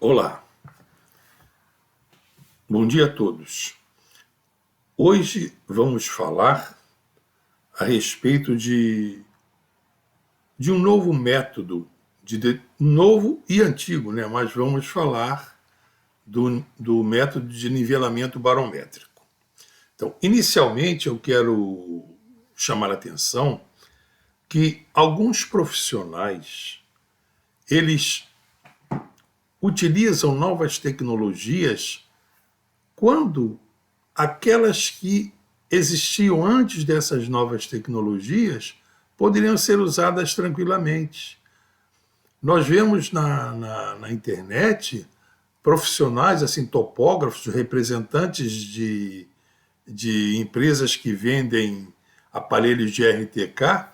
Olá, bom dia a todos. Hoje vamos falar a respeito de um novo método, novo e antigo, né? Mas vamos falar do método de nivelamento barométrico. Então, inicialmente eu quero chamar a atenção que alguns profissionais, eles utilizam novas tecnologias quando aquelas que existiam antes dessas novas tecnologias poderiam ser usadas tranquilamente. Nós vemos na internet profissionais, assim, topógrafos, representantes de empresas que vendem aparelhos de RTK,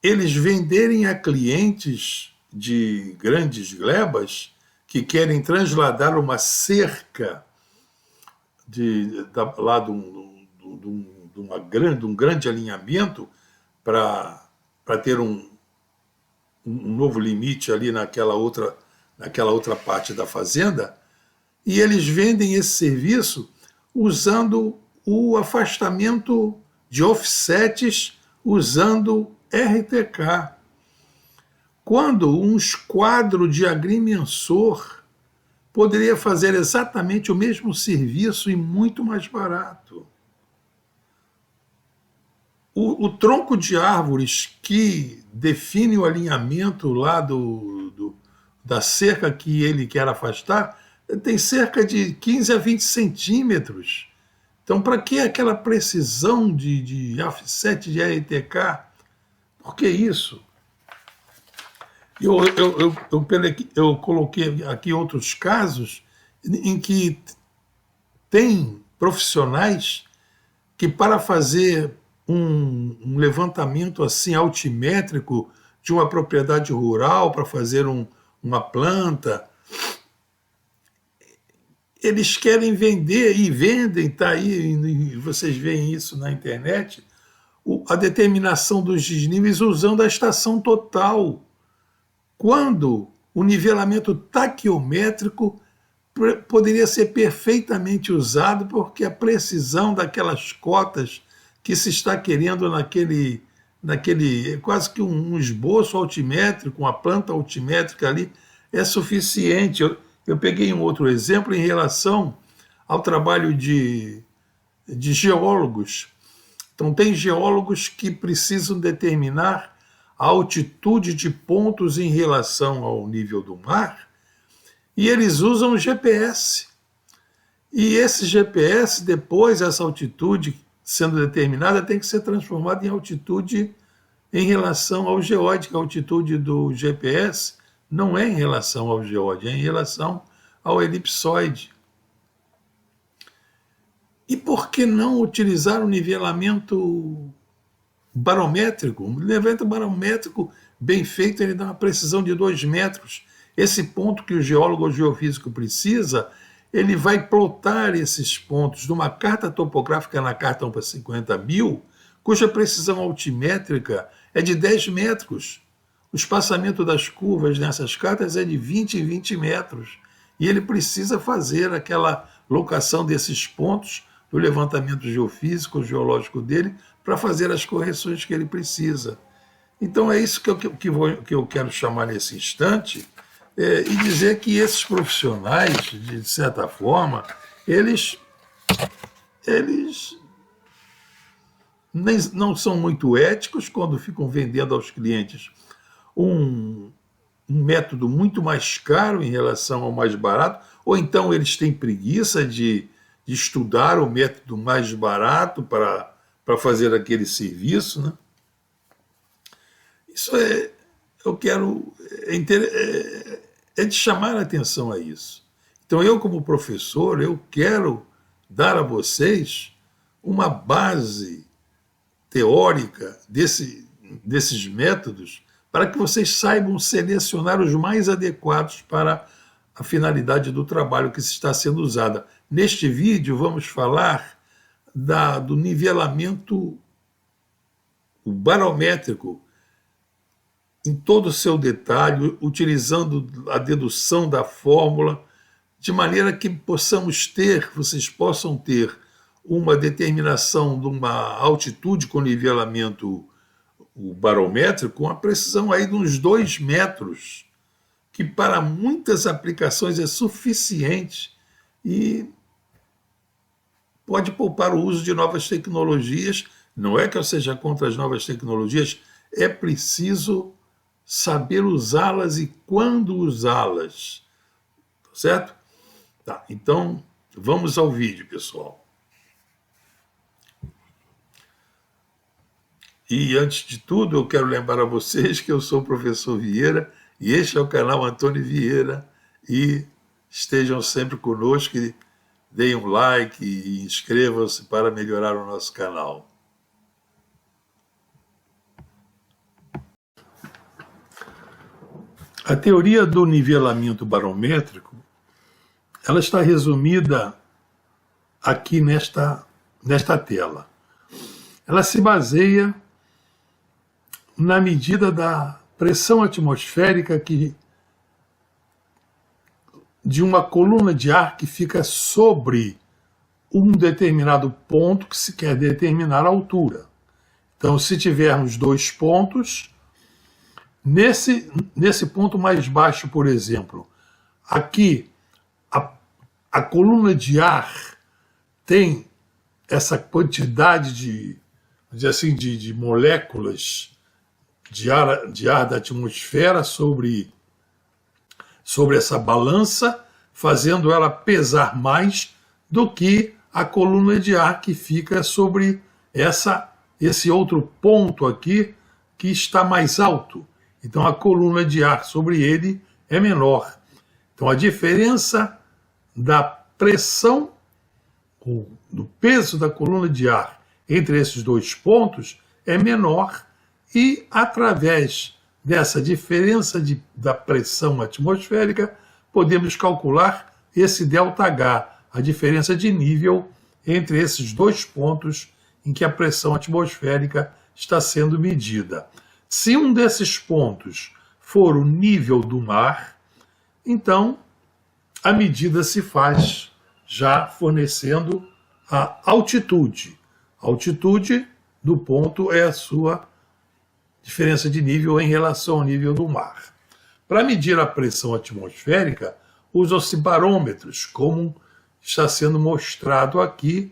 eles venderem a clientes de grandes glebas que querem transladar uma cerca lá de um grande alinhamento para ter um novo limite ali naquela outra parte da fazenda, e eles vendem esse serviço usando o afastamento de offsets, usando RTK. Quando um esquadro de agrimensor poderia fazer exatamente o mesmo serviço e muito mais barato. O tronco de árvores que define o alinhamento lá da cerca que ele quer afastar tem cerca de 15 a 20 centímetros. Então, para que aquela precisão de offset de RTK? Por que isso? Eu coloquei aqui outros casos em que tem profissionais que, para fazer um levantamento assim altimétrico de uma propriedade rural, para fazer uma planta, eles querem vender e vendem, está aí, e vocês veem isso na internet, a determinação dos desníveis usando a estação total, quando o nivelamento taquiométrico poderia ser perfeitamente usado, porque a precisão daquelas cotas que se está querendo naquele quase que um esboço altimétrico, uma planta altimétrica ali, é suficiente. Eu peguei um outro exemplo em relação ao trabalho de geólogos. Então, tem geólogos que precisam determinar a altitude de pontos em relação ao nível do mar, e eles usam o GPS. E esse GPS, depois, essa altitude sendo determinada, tem que ser transformada em altitude em relação ao geóide. A altitude do GPS não é em relação ao geóide, é em relação ao elipsoide. E por que não utilizar o nivelamento barométrico? Um nivelamento barométrico bem feito, ele dá uma precisão de 2 metros. Esse ponto que o geólogo ou geofísico precisa, ele vai plotar esses pontos numa carta topográfica na carta 1/50.000, cuja precisão altimétrica é de 10 metros. O espaçamento das curvas nessas cartas é de 20 em 20 metros. E ele precisa fazer aquela locação desses pontos do levantamento geofísico, geológico dele, para fazer as correções que ele precisa. Então é isso que eu quero chamar nesse instante, e dizer que esses profissionais, de certa forma, eles não são muito éticos quando ficam vendendo aos clientes um método muito mais caro em relação ao mais barato, ou então eles têm preguiça de estudar o método mais barato para fazer aquele serviço, né? Isso eu quero, de chamar a atenção a isso. Então, eu, como professor, eu quero dar a vocês uma base teórica desses métodos para que vocês saibam selecionar os mais adequados para a finalidade do trabalho que está sendo usada. Neste vídeo, vamos falar do nivelamento barométrico, em todo o seu detalhe, utilizando a dedução da fórmula, de maneira que vocês possam ter uma determinação de uma altitude com nivelamento barométrico com a precisão aí de uns 2 metros, que para muitas aplicações é suficiente e pode poupar o uso de novas tecnologias. Não é que eu seja contra as novas tecnologias, é preciso saber usá-las e quando usá-las. Certo? Tá, então vamos ao vídeo, pessoal. E antes de tudo, eu quero lembrar a vocês que eu sou o professor Vieira e este é o canal Antônio Vieira, e estejam sempre conosco e deem um like e inscrevam-se para melhorar o nosso canal. A teoria do nivelamento barométrico, ela está resumida aqui nesta tela. Ela se baseia na medida da pressão atmosférica de uma coluna de ar que fica sobre um determinado ponto que se quer determinar a altura. Então, se tivermos 2 pontos, nesse ponto mais baixo, por exemplo, aqui a coluna de ar tem essa quantidade de moléculas de ar da atmosfera sobre essa balança, fazendo ela pesar mais do que a coluna de ar que fica sobre esse outro ponto aqui que está mais alto. Então a coluna de ar sobre ele é menor. Então a diferença da pressão, do peso da coluna de ar entre esses 2 pontos é menor, e através dessa diferença da pressão atmosférica podemos calcular esse ΔH, a diferença de nível entre esses 2 pontos em que a pressão atmosférica está sendo medida. Se um desses pontos for o nível do mar, então a medida se faz já fornecendo a altitude. A altitude do ponto é a sua diferença de nível em relação ao nível do mar. Para medir a pressão atmosférica, usam-se barômetros, como está sendo mostrado aqui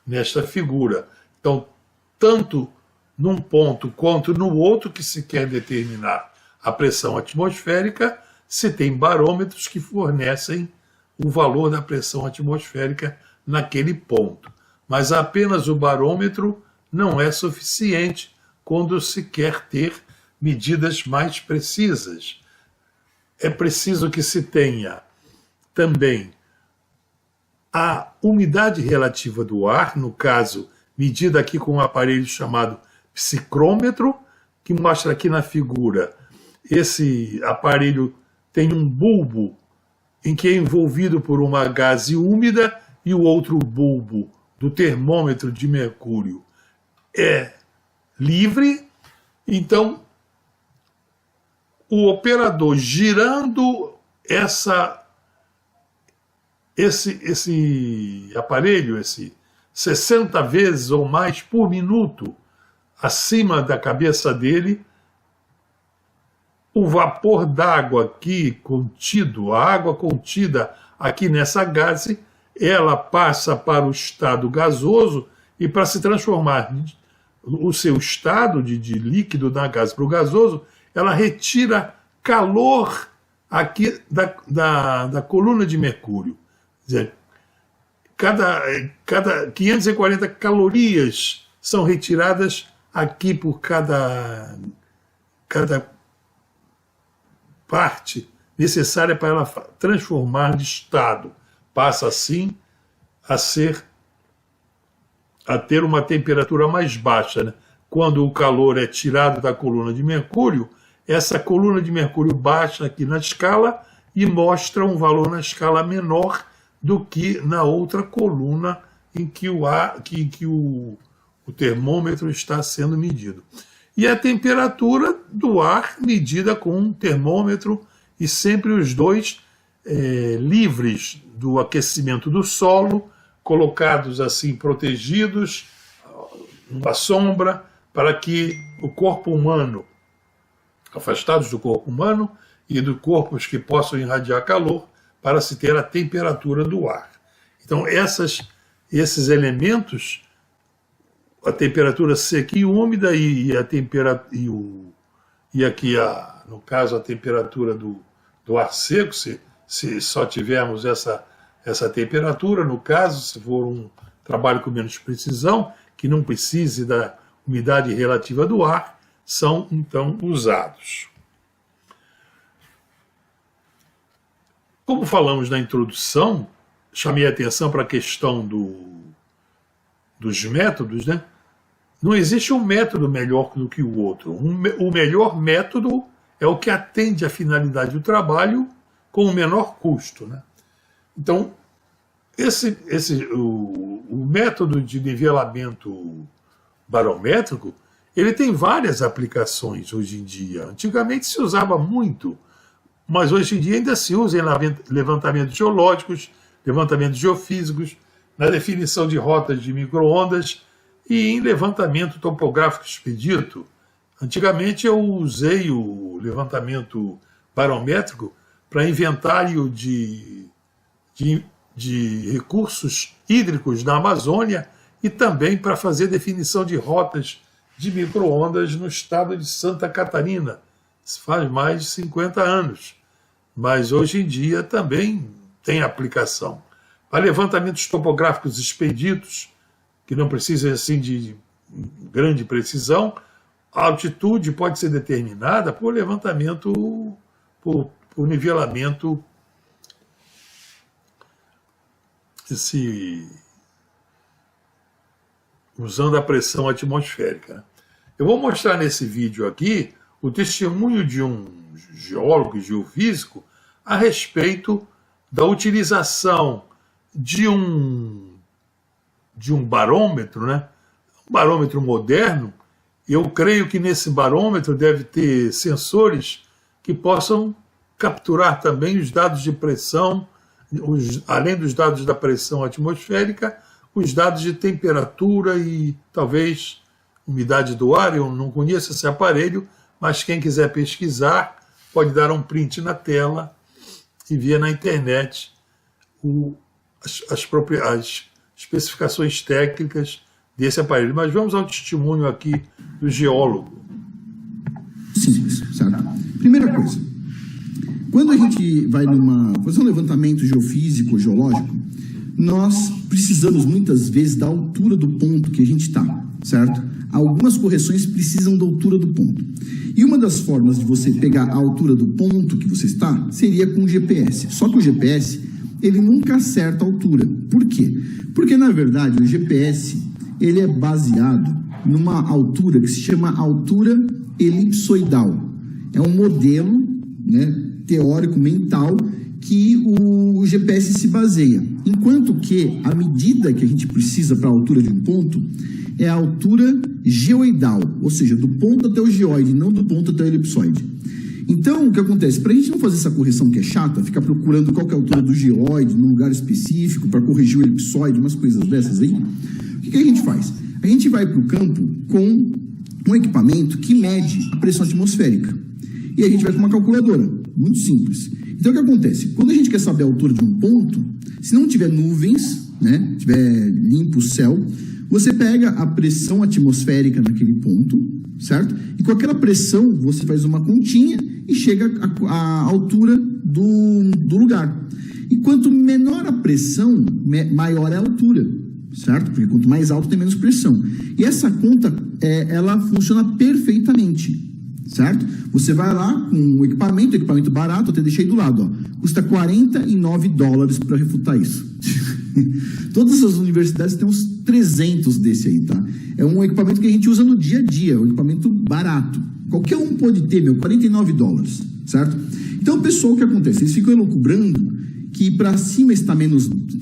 nesta figura. Então, tanto num ponto quanto no outro que se quer determinar a pressão atmosférica, se tem barômetros que fornecem o valor da pressão atmosférica naquele ponto. Mas apenas o barômetro não é suficiente quando se quer ter medidas mais precisas. É preciso que se tenha também a umidade relativa do ar, no caso, medida aqui com um aparelho chamado psicrômetro, que mostra aqui na figura. Esse aparelho tem um bulbo em que é envolvido por uma gaze úmida e o outro bulbo do termômetro de mercúrio é livre. Então, o operador girando esse aparelho, 60 vezes ou mais por minuto acima da cabeça dele, o vapor d'água aqui contido, a água contida aqui nessa gaze, ela passa para o estado gasoso e para se transformar o seu estado de líquido da gás para o gasoso, ela retira calor aqui da coluna de mercúrio. Quer dizer, cada 540 calorias são retiradas aqui por cada parte necessária para ela transformar de estado. Passa assim a ter uma temperatura mais baixa, né? Quando o calor é tirado da coluna de mercúrio, essa coluna de mercúrio baixa aqui na escala e mostra um valor na escala menor do que na outra coluna em que o termômetro está sendo medido. e a temperatura do ar medida com um termômetro, e sempre os dois livres do aquecimento do solo, colocados assim protegidos numa sombra, para que o corpo humano, afastados do corpo humano e de corpos que possam irradiar calor, para se ter a temperatura do ar. Então esses elementos, a temperatura seca e úmida e aqui no caso a temperatura do ar seco, se só tivermos essa temperatura, no caso, se for um trabalho com menos precisão, que não precise da umidade relativa do ar, são então usados. Como falamos na introdução, chamei a atenção para a questão dos métodos, né? Não existe um método melhor do que o outro. O melhor método é o que atende à finalidade do trabalho com o menor custo, né? Então, o método de nivelamento barométrico, ele tem várias aplicações hoje em dia. Antigamente se usava muito, mas hoje em dia ainda se usa em levantamentos geológicos, levantamentos geofísicos, na definição de rotas de micro-ondas e em levantamento topográfico expedito. Antigamente eu usei o levantamento barométrico para inventário de recursos hídricos na Amazônia e também para fazer definição de rotas de micro-ondas no estado de Santa Catarina. Isso faz mais de 50 anos, mas hoje em dia também tem aplicação. Para levantamentos topográficos expeditos, que não precisam assim de grande precisão, a altitude pode ser determinada por levantamento, por nivelamento, usando a pressão atmosférica. Eu vou mostrar nesse vídeo aqui o testemunho de um geólogo e geofísico a respeito da utilização de um barômetro, né? Um barômetro moderno. Eu creio que nesse barômetro deve ter sensores que possam capturar também os dados de pressão, além dos dados da pressão atmosférica, os dados de temperatura e talvez umidade do ar. Eu não conheço esse aparelho, mas quem quiser pesquisar pode dar um print na tela e ver na internet as especificações técnicas desse aparelho. Mas vamos ao testemunho aqui do geólogo. Simples, certo? Primeira coisa, quando a gente vai fazer um levantamento geofísico, geológico, nós precisamos muitas vezes da altura do ponto que a gente está, certo? Algumas correções precisam da altura do ponto. E uma das formas de você pegar a altura do ponto que você está seria com o GPS. Só que o GPS, ele nunca acerta a altura. Por quê? Porque, na verdade, o GPS, ele é baseado numa altura que se chama altura elipsoidal. É um modelo, né, teórico, mental, que o GPS se baseia. Enquanto que a medida que a gente precisa para a altura de um ponto é a altura geoidal, ou seja, do ponto até o geoide, não do ponto até o elipsoide. Então, o que acontece? Para a gente não fazer essa correção que é chata, ficar procurando qual que é a altura do geoide num lugar específico para corrigir o elipsoide, umas coisas dessas aí, o que a gente faz? A gente vai para o campo com um equipamento que mede a pressão atmosférica. E a gente vai com uma calculadora, muito simples. Então, o que acontece? Quando a gente quer saber a altura de um ponto, se não tiver nuvens, né, tiver limpo o céu, você pega a pressão atmosférica naquele ponto, certo? E com aquela pressão, você faz uma continha e chega à altura do lugar. E quanto menor a pressão, maior é a altura, certo? Porque quanto mais alto, tem menos pressão. E essa conta, ela funciona perfeitamente, certo? Você vai lá com um equipamento barato, até deixei do lado, ó, custa $49 para refutar isso. Todas as universidades têm uns 300 desse aí, tá? É um equipamento que a gente usa no dia a dia, um equipamento barato. Qualquer um pode ter, $49, certo? Então, o pessoal, o que acontece? Eles ficam elucubrando que para cima está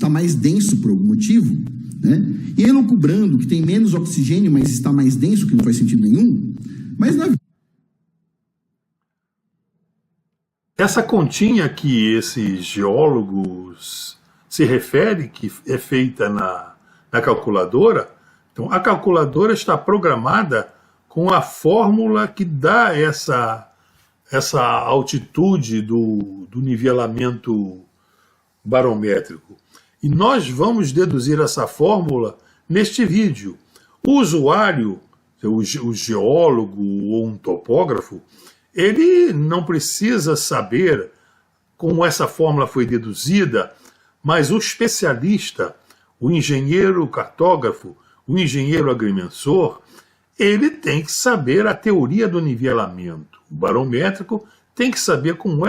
mais denso por algum motivo, né? E elucubrando que tem menos oxigênio, mas está mais denso, que não faz sentido nenhum, Mas na Essa continha que esses geólogos se referem, que é feita na calculadora, então a calculadora está programada com a fórmula que dá essa altitude do nivelamento barométrico. E nós vamos deduzir essa fórmula neste vídeo. O usuário, o geólogo ou um topógrafo, ele não precisa saber como essa fórmula foi deduzida, mas o especialista, o engenheiro cartógrafo, o engenheiro agrimensor, ele tem que saber a teoria do nivelamento barométrico, tem que saber como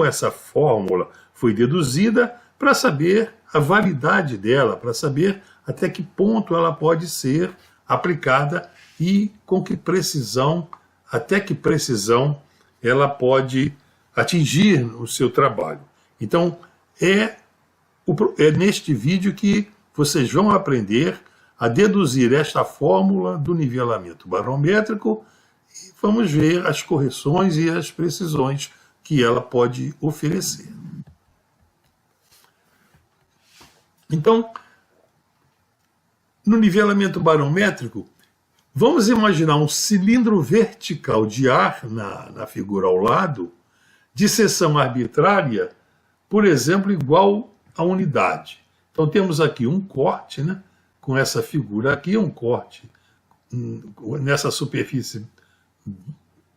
essa fórmula foi deduzida para saber a validade dela, para saber até que ponto ela pode ser aplicada e com que precisão, até que precisão ela pode atingir o seu trabalho. Então, é neste vídeo que vocês vão aprender a deduzir esta fórmula do nivelamento barométrico e vamos ver as correções e as precisões que ela pode oferecer. Então, no nivelamento barométrico, vamos imaginar um cilindro vertical de ar na figura ao lado, de seção arbitrária, por exemplo, igual a unidade. Então temos aqui um corte, né, com essa figura aqui, um corte nessa superfície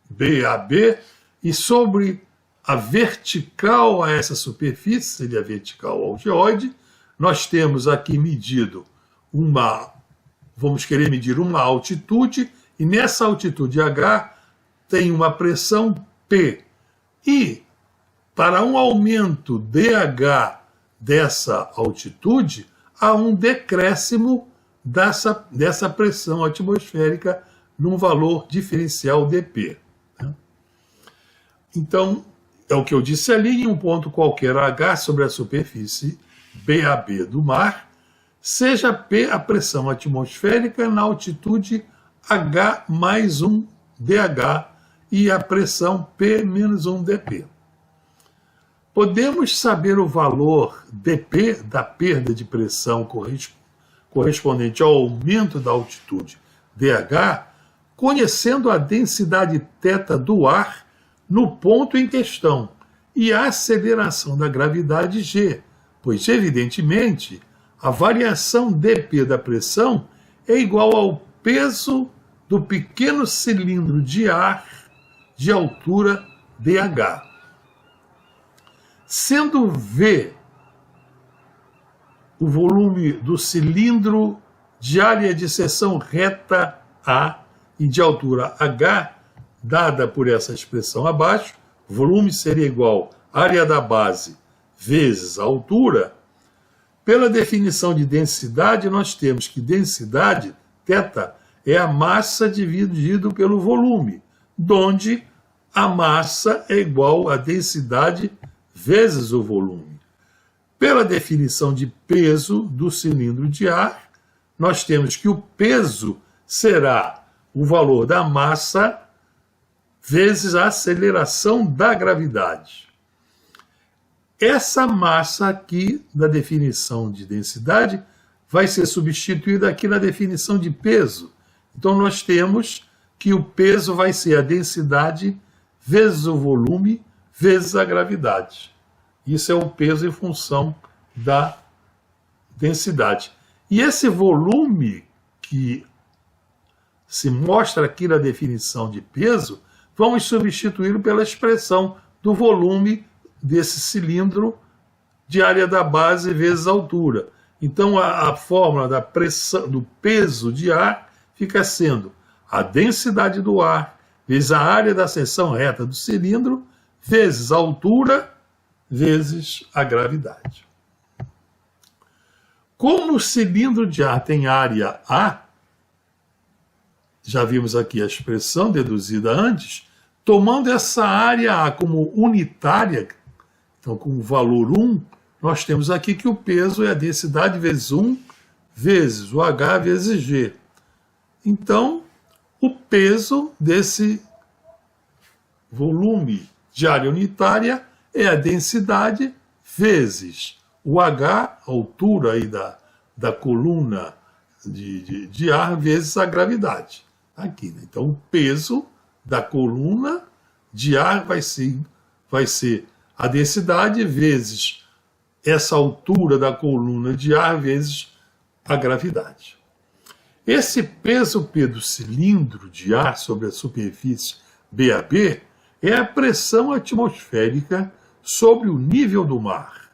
BAB, e sobre a vertical a essa superfície, seria a vertical ao geóide, nós temos aqui medido vamos querer medir uma altitude, e nessa altitude H tem uma pressão P. E para um aumento dH dessa altitude, há um decréscimo dessa pressão atmosférica num valor diferencial dP. Então, é o que eu disse ali, em um ponto qualquer H sobre a superfície BAB do mar, seja P a pressão atmosférica na altitude H mais 1 dH e a pressão P menos 1 dP. Podemos saber o valor dP da perda de pressão correspondente ao aumento da altitude dH, conhecendo a densidade θ do ar no ponto em questão e a aceleração da gravidade G, pois, evidentemente, a variação dP da pressão é igual ao peso do pequeno cilindro de ar de altura dH. Sendo V o volume do cilindro de área de seção reta A e de altura H, dada por essa expressão abaixo, volume seria igual à área da base vezes a altura. Pela definição de densidade, nós temos que densidade, θ, é a massa dividido pelo volume, onde a massa é igual à densidade vezes o volume. Pela definição de peso do cilindro de ar, nós temos que o peso será o valor da massa vezes a aceleração da gravidade. Essa massa aqui, da definição de densidade, vai ser substituída aqui na definição de peso. Então, nós temos que o peso vai ser a densidade vezes o volume vezes a gravidade. Isso é o peso em função da densidade. E esse volume que se mostra aqui na definição de peso, vamos substituí-lo pela expressão do volume desse cilindro de área da base vezes a altura. Então, a fórmula da pressão, do peso de ar fica sendo a densidade do ar vezes a área da seção reta do cilindro vezes a altura vezes a gravidade. Como o cilindro de ar tem área A, já vimos aqui a expressão deduzida antes, tomando essa área A como unitária, então com o valor 1, nós temos aqui que o peso é a densidade vezes 1 vezes o H vezes G. Então, o peso desse volume de área unitária é a densidade vezes o H, a altura aí da coluna de ar, vezes a gravidade. Aqui, né? Então, o peso da coluna de ar vai ser a densidade vezes essa altura da coluna de ar vezes a gravidade. Esse peso P do cilindro de ar sobre a superfície BAB é a pressão atmosférica sobre o nível do mar.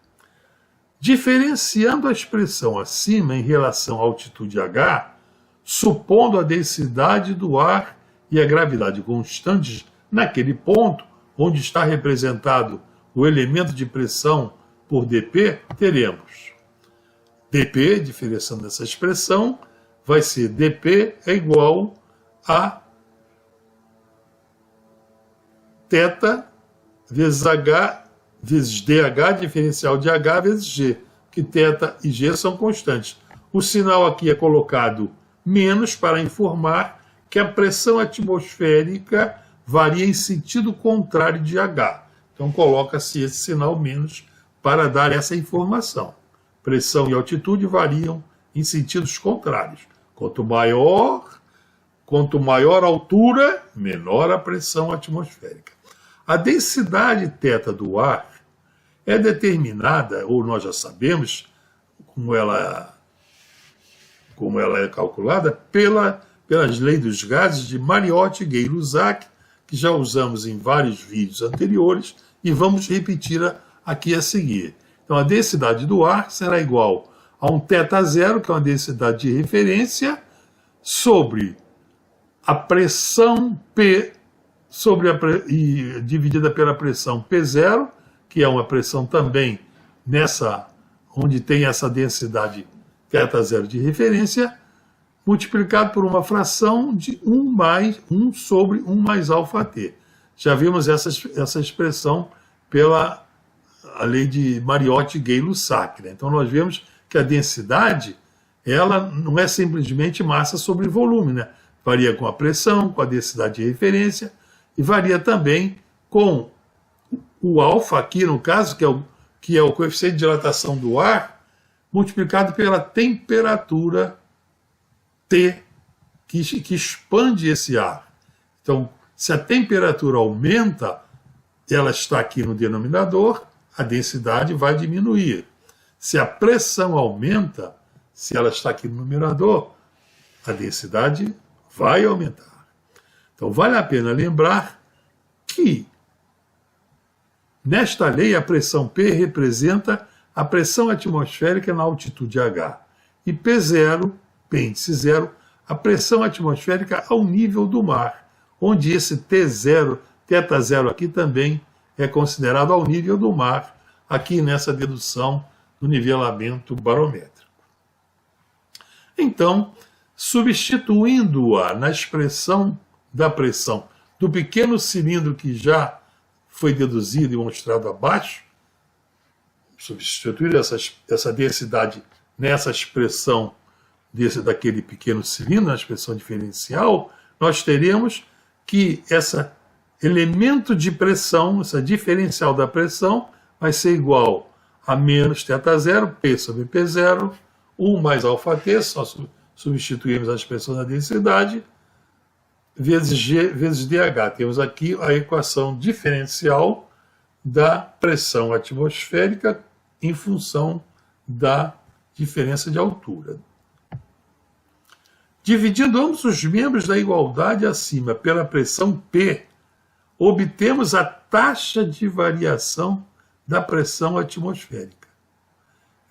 Diferenciando a expressão acima em relação à altitude H, supondo a densidade do ar e a gravidade constantes naquele ponto onde está representado o elemento de pressão por dP, teremos dP, diferenciando essa expressão, vai ser dP é igual a θ vezes H vezes dH, diferencial de H vezes G, que θ e G são constantes. O sinal aqui é colocado menos para informar que a pressão atmosférica varia em sentido contrário de H. Então coloca-se esse sinal menos para dar essa informação. Pressão e altitude variam em sentidos contrários. Quanto maior a altura, menor a pressão atmosférica. A densidade θ do ar é determinada, ou nós já sabemos, como ela é calculada, pelas leis dos gases de Mariotti e Gay-Lussac, que já usamos em vários vídeos anteriores, e vamos repetir aqui a seguir. Então, a densidade do ar será igual a um θ0, que é uma densidade de referência, sobre a pressão P dividida pela pressão P0, que é uma pressão também onde tem essa densidade θ0 de referência, multiplicado por uma fração de 1 sobre 1 mais αT. Já vimos essa expressão pela a lei de Mariotti e Gay-Lussac. Né? Então nós vemos que a densidade ela não é simplesmente massa sobre volume, né? Varia com a pressão, com a densidade de referência, e varia também com o alfa, aqui no caso, que é o coeficiente de dilatação do ar, multiplicado pela temperatura T, que expande esse ar. Então, se a temperatura aumenta, ela está aqui no denominador, a densidade vai diminuir. Se a pressão aumenta, se ela está aqui no numerador, a densidade vai aumentar. Então, vale a pena lembrar que, nesta lei, a pressão P representa a pressão atmosférica na altitude H. E P0, P índice 0, a pressão atmosférica ao nível do mar, onde esse T0, θ0 aqui também é considerado ao nível do mar, aqui nessa dedução do nivelamento barométrico. Então, substituindo-a na expressão da pressão do pequeno cilindro que já foi deduzido e mostrado abaixo, substituir essa densidade nessa expressão daquele pequeno cilindro, na expressão diferencial, nós teremos que esse elemento de pressão, essa diferencial da pressão, vai ser igual a menos θ0, P sobre P0, 1 mais αT, só substituímos a expressão da densidade, vezes G vezes dH. Temos aqui a equação diferencial da pressão atmosférica em função da diferença de altura. Dividindo ambos os membros da igualdade acima pela pressão P, obtemos a taxa de variação da pressão atmosférica.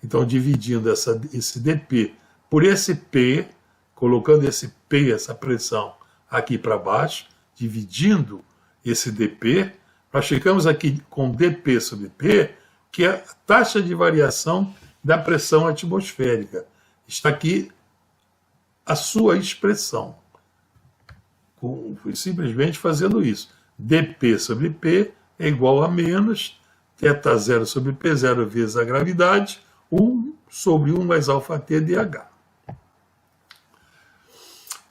Então, dividindo esse dP por esse P, colocando esse P, essa pressão, aqui para baixo, dividindo esse dP, nós ficamos aqui com dP sobre P, que é a taxa de variação da pressão atmosférica. Está aqui a sua expressão. Fui simplesmente fazendo isso. dP sobre P é igual a menos θ0 sobre P0 vezes a gravidade, 1 sobre 1 mais αT dH.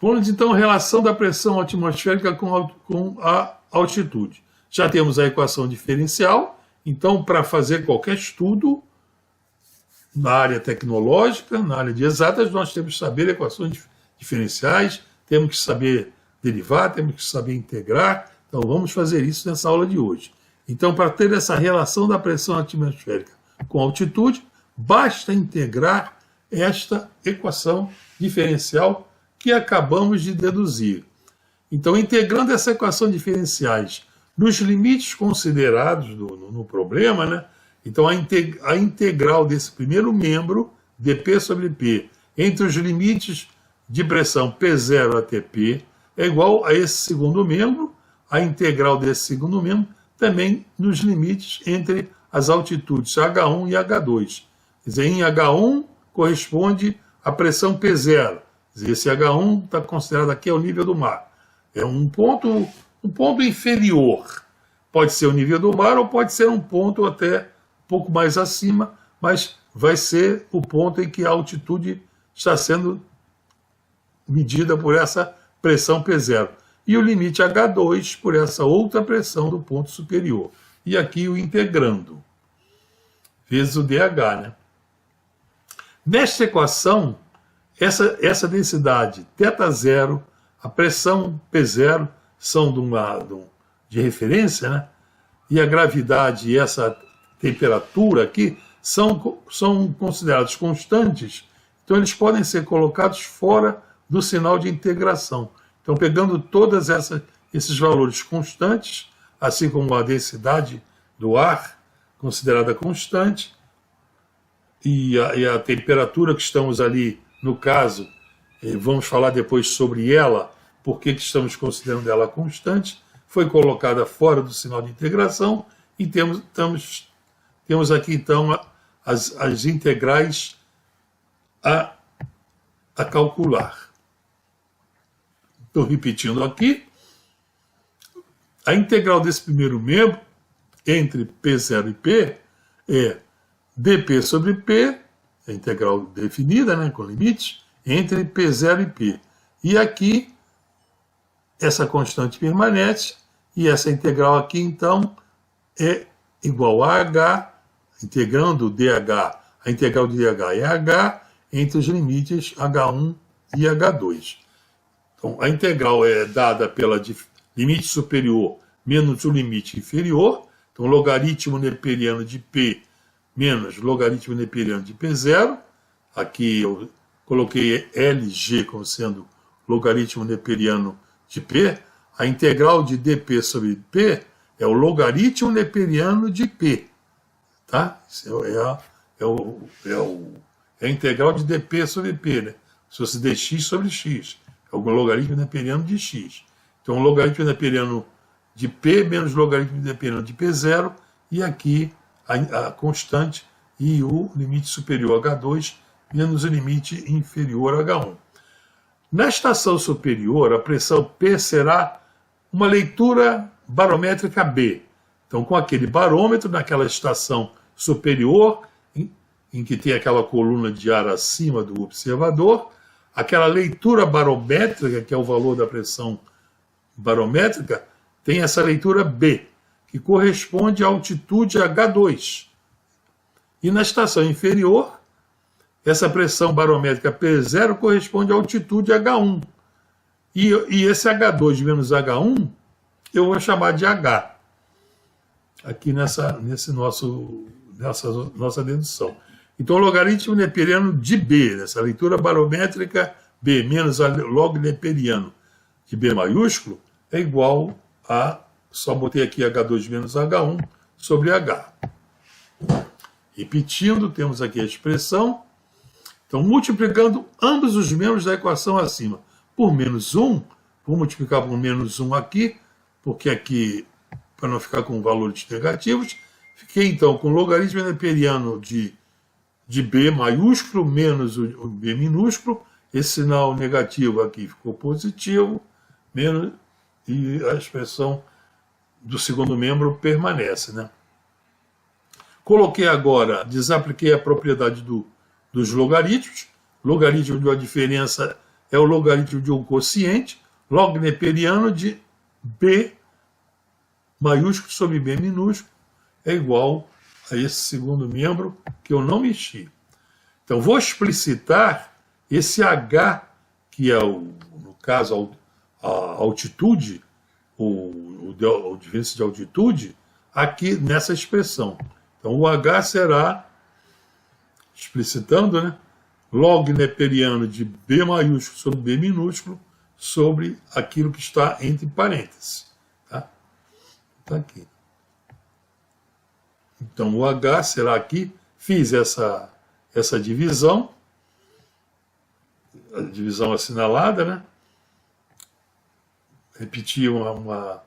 Vamos então a relação da pressão atmosférica com a altitude. Já temos a equação diferencial, então para fazer qualquer estudo na área tecnológica, na área de exatas, nós temos que saber equações diferenciais, temos que saber derivar, temos que saber integrar. Então vamos fazer isso nessa aula de hoje. Então, para ter essa relação da pressão atmosférica com a altitude, basta integrar esta equação diferencial que acabamos de deduzir. Então, integrando essa equação diferenciais nos limites considerados no problema, né? Então a integral desse primeiro membro, dP sobre P, entre os limites de pressão P0 até P, é igual a esse segundo membro, a integral desse segundo membro, também nos limites entre as altitudes H1 e H2. Quer dizer, em H1 corresponde à pressão P0. Quer dizer, esse H1 está considerado aqui ao nível do mar. É um ponto inferior. Pode ser o nível do mar ou pode ser um ponto até um pouco mais acima, mas vai ser o ponto em que a altitude está sendo medida por essa pressão P0. E o limite H2 por essa outra pressão do ponto superior. E aqui o integrando, vezes o DH. Né? Nesta equação, essa densidade θ0, a pressão P0 são de referência, né? E a gravidade e essa temperatura aqui são considerados constantes, então eles podem ser colocados fora do sinal de integração. Então, pegando todos esses valores constantes, assim como a densidade do ar, considerada constante, e a temperatura que estamos ali, no caso, vamos falar depois sobre ela, por que estamos considerando ela constante, foi colocada fora do sinal de integração, e temos aqui, então, as integrais a calcular. Estou repetindo aqui. A integral desse primeiro membro, entre P0 e P, é dP sobre P, a integral definida, né, com limites, entre P0 e P. E aqui, essa constante permanece, e essa integral aqui, então, é igual a H, integrando o DH, a integral de DH é H, entre os limites H1 e H2. Então, a integral é dada pela limite superior menos o limite inferior. Então, logaritmo neperiano de P menos logaritmo neperiano de P0. Aqui eu coloquei LG como sendo logaritmo neperiano de P. A integral de dP sobre P é o logaritmo neperiano de P. Tá? Isso é a integral de dP sobre P, né? Se fosse dx sobre x. É o logaritmo neperiano de x. Então, o logaritmo neperiano de P menos o logaritmo neperiano de P0, e aqui a constante e o limite superior H2 menos o limite inferior H1. Na estação superior, a pressão P será uma leitura barométrica B. Então, com aquele barômetro naquela estação superior, em que tem aquela coluna de ar acima do observador, aquela leitura barométrica, que é o valor da pressão barométrica, tem essa leitura B, que corresponde à altitude H2. E na estação inferior, essa pressão barométrica P0 corresponde à altitude H1. E esse H2 menos H1, eu vou chamar de H, aqui nessa nossa dedução. Então, o logaritmo neperiano de B, nessa leitura barométrica B menos a log neperiano de B maiúsculo, é igual a, só botei aqui H2 menos H1 sobre H. Repetindo, temos aqui a expressão. Então, multiplicando ambos os membros da equação acima por menos 1, vou multiplicar por menos 1 aqui, porque aqui, para não ficar com valores negativos, fiquei então com o logaritmo neperiano de B maiúsculo menos o B minúsculo, esse sinal negativo aqui ficou positivo, menos, e a expressão do segundo membro permanece, né? Coloquei agora, desapliquei a propriedade dos logaritmos. Logaritmo de uma diferença é o logaritmo de um quociente log neperiano de B maiúsculo sobre B minúsculo é igual a esse segundo membro que eu não mexi. Então, vou explicitar esse H, que é, no caso, a altitude, a diferença de altitude, aqui nessa expressão. Então, o H será, explicitando, né, log neperiano de B maiúsculo sobre B minúsculo sobre aquilo que está entre parênteses. Tá? Está aqui. Então, o H será aqui, fiz essa divisão, a divisão assinalada, né? Repeti uma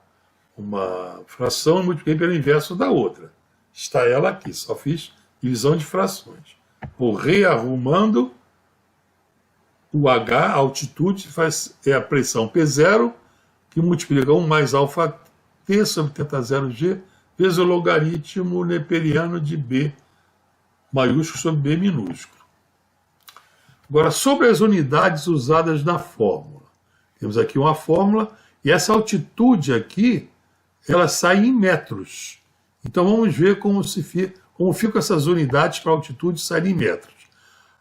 fração e multipliquei pelo inverso da outra. Está ela aqui, só fiz divisão de frações. Vou rearrumando o H, a altitude, é a pressão P0, que multiplica 1 mais alfa T sobre θ0G, vezes o logaritmo neperiano de B maiúsculo sobre B minúsculo. Agora, sobre as unidades usadas na fórmula. Temos aqui uma fórmula, e essa altitude aqui, ela sai em metros. Então, vamos ver como ficam essas unidades para altitude saírem em metros.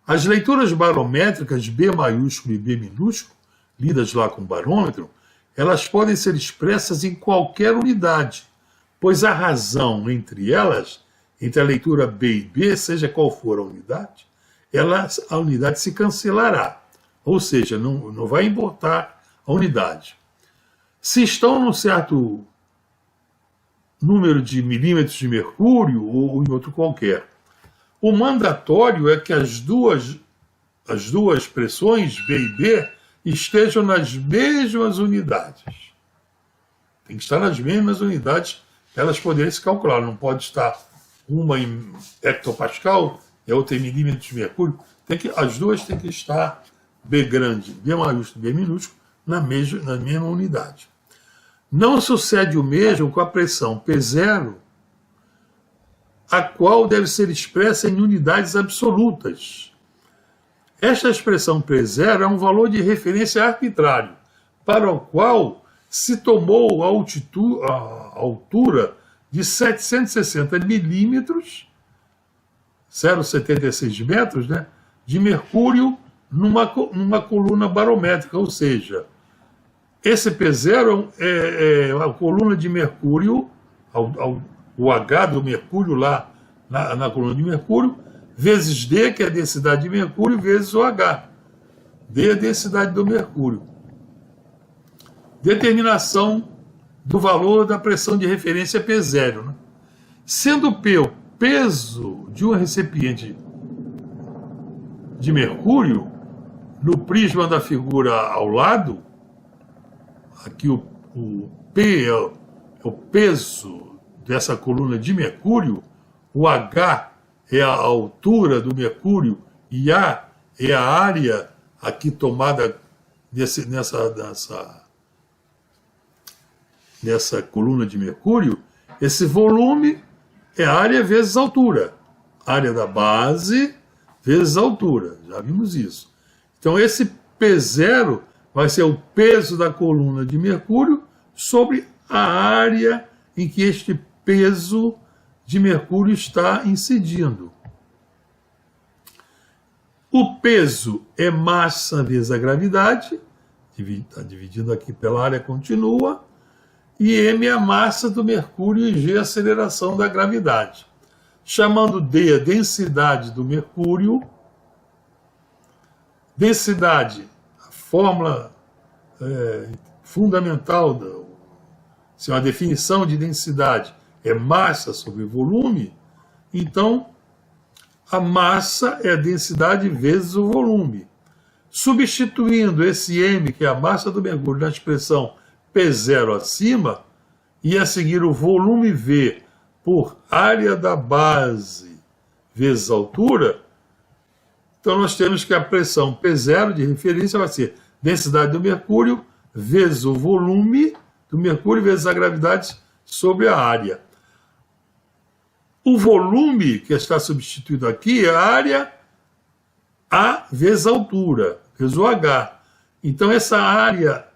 As leituras barométricas B maiúsculo e B minúsculo, lidas lá com barômetro, elas podem ser expressas em qualquer unidade, pois a razão entre elas, entre a leitura B e B, seja qual for a unidade, a unidade se cancelará, ou seja, não vai importar a unidade. Se estão num certo número de milímetros de mercúrio ou em outro qualquer, o mandatório é que as duas pressões, B e B, estejam nas mesmas unidades. Tem que estar nas mesmas unidades para elas poderem se calcular. Não pode estar uma em hectopascal e a outra em milímetros de mercúrio. As duas têm que estar B grande, B maiúsculo e B minúsculo na mesma unidade. Não sucede o mesmo com a pressão P0, a qual deve ser expressa em unidades absolutas. Esta expressão P0 é um valor de referência arbitrário, para o qual se tomou a altura de 760 milímetros, 0,76 metros, né, de mercúrio numa coluna barométrica, ou seja, esse P0 é a coluna de mercúrio, o H do mercúrio lá na coluna de mercúrio, vezes D, que é a densidade de mercúrio, vezes o H. D é a densidade do mercúrio. Determinação do valor da pressão de referência P0. Né? Sendo P o peso de um recipiente de mercúrio, no prisma da figura ao lado, aqui o P é o peso dessa coluna de mercúrio, o H é a altura do mercúrio e A é a área aqui tomada nessa coluna de mercúrio. Esse volume é área vezes altura. Área da base vezes altura. Já vimos isso. Então, esse P0 vai ser o peso da coluna de mercúrio sobre a área em que este peso de mercúrio está incidindo. O peso é massa vezes a gravidade, está dividido aqui pela área contínua, e M é a massa do mercúrio e G a aceleração da gravidade. Chamando D a densidade do mercúrio, densidade, a fórmula fundamental, se uma definição de densidade é massa sobre volume, então a massa é a densidade vezes o volume. Substituindo esse M, que é a massa do mercúrio, na expressão P0 acima, e a seguir o volume V por área da base vezes altura, então nós temos que a pressão P0 de referência vai ser densidade do mercúrio vezes o volume do mercúrio vezes a gravidade sobre a área. O volume que está substituído aqui é a área A vezes a altura, vezes o H. Então essa área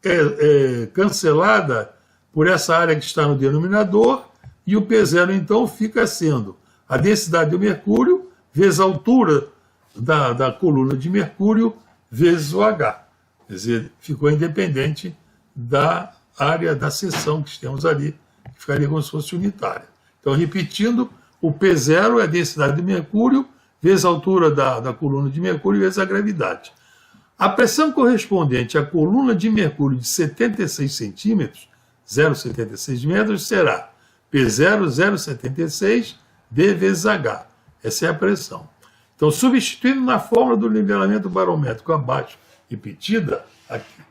é cancelada por essa área que está no denominador, e o P0 então fica sendo a densidade do mercúrio vezes a altura da coluna de mercúrio vezes o H. Quer dizer, ficou independente da área da seção que temos ali, que ficaria como se fosse unitária. Então, repetindo, o P0 é a densidade do mercúrio vezes a altura da coluna de mercúrio vezes a gravidade. A pressão correspondente à coluna de mercúrio de 76 centímetros, 0,76 metros, será P0, 0,76, D vezes H. Essa é a pressão. Então, substituindo na fórmula do nivelamento barométrico abaixo repetida, aqui,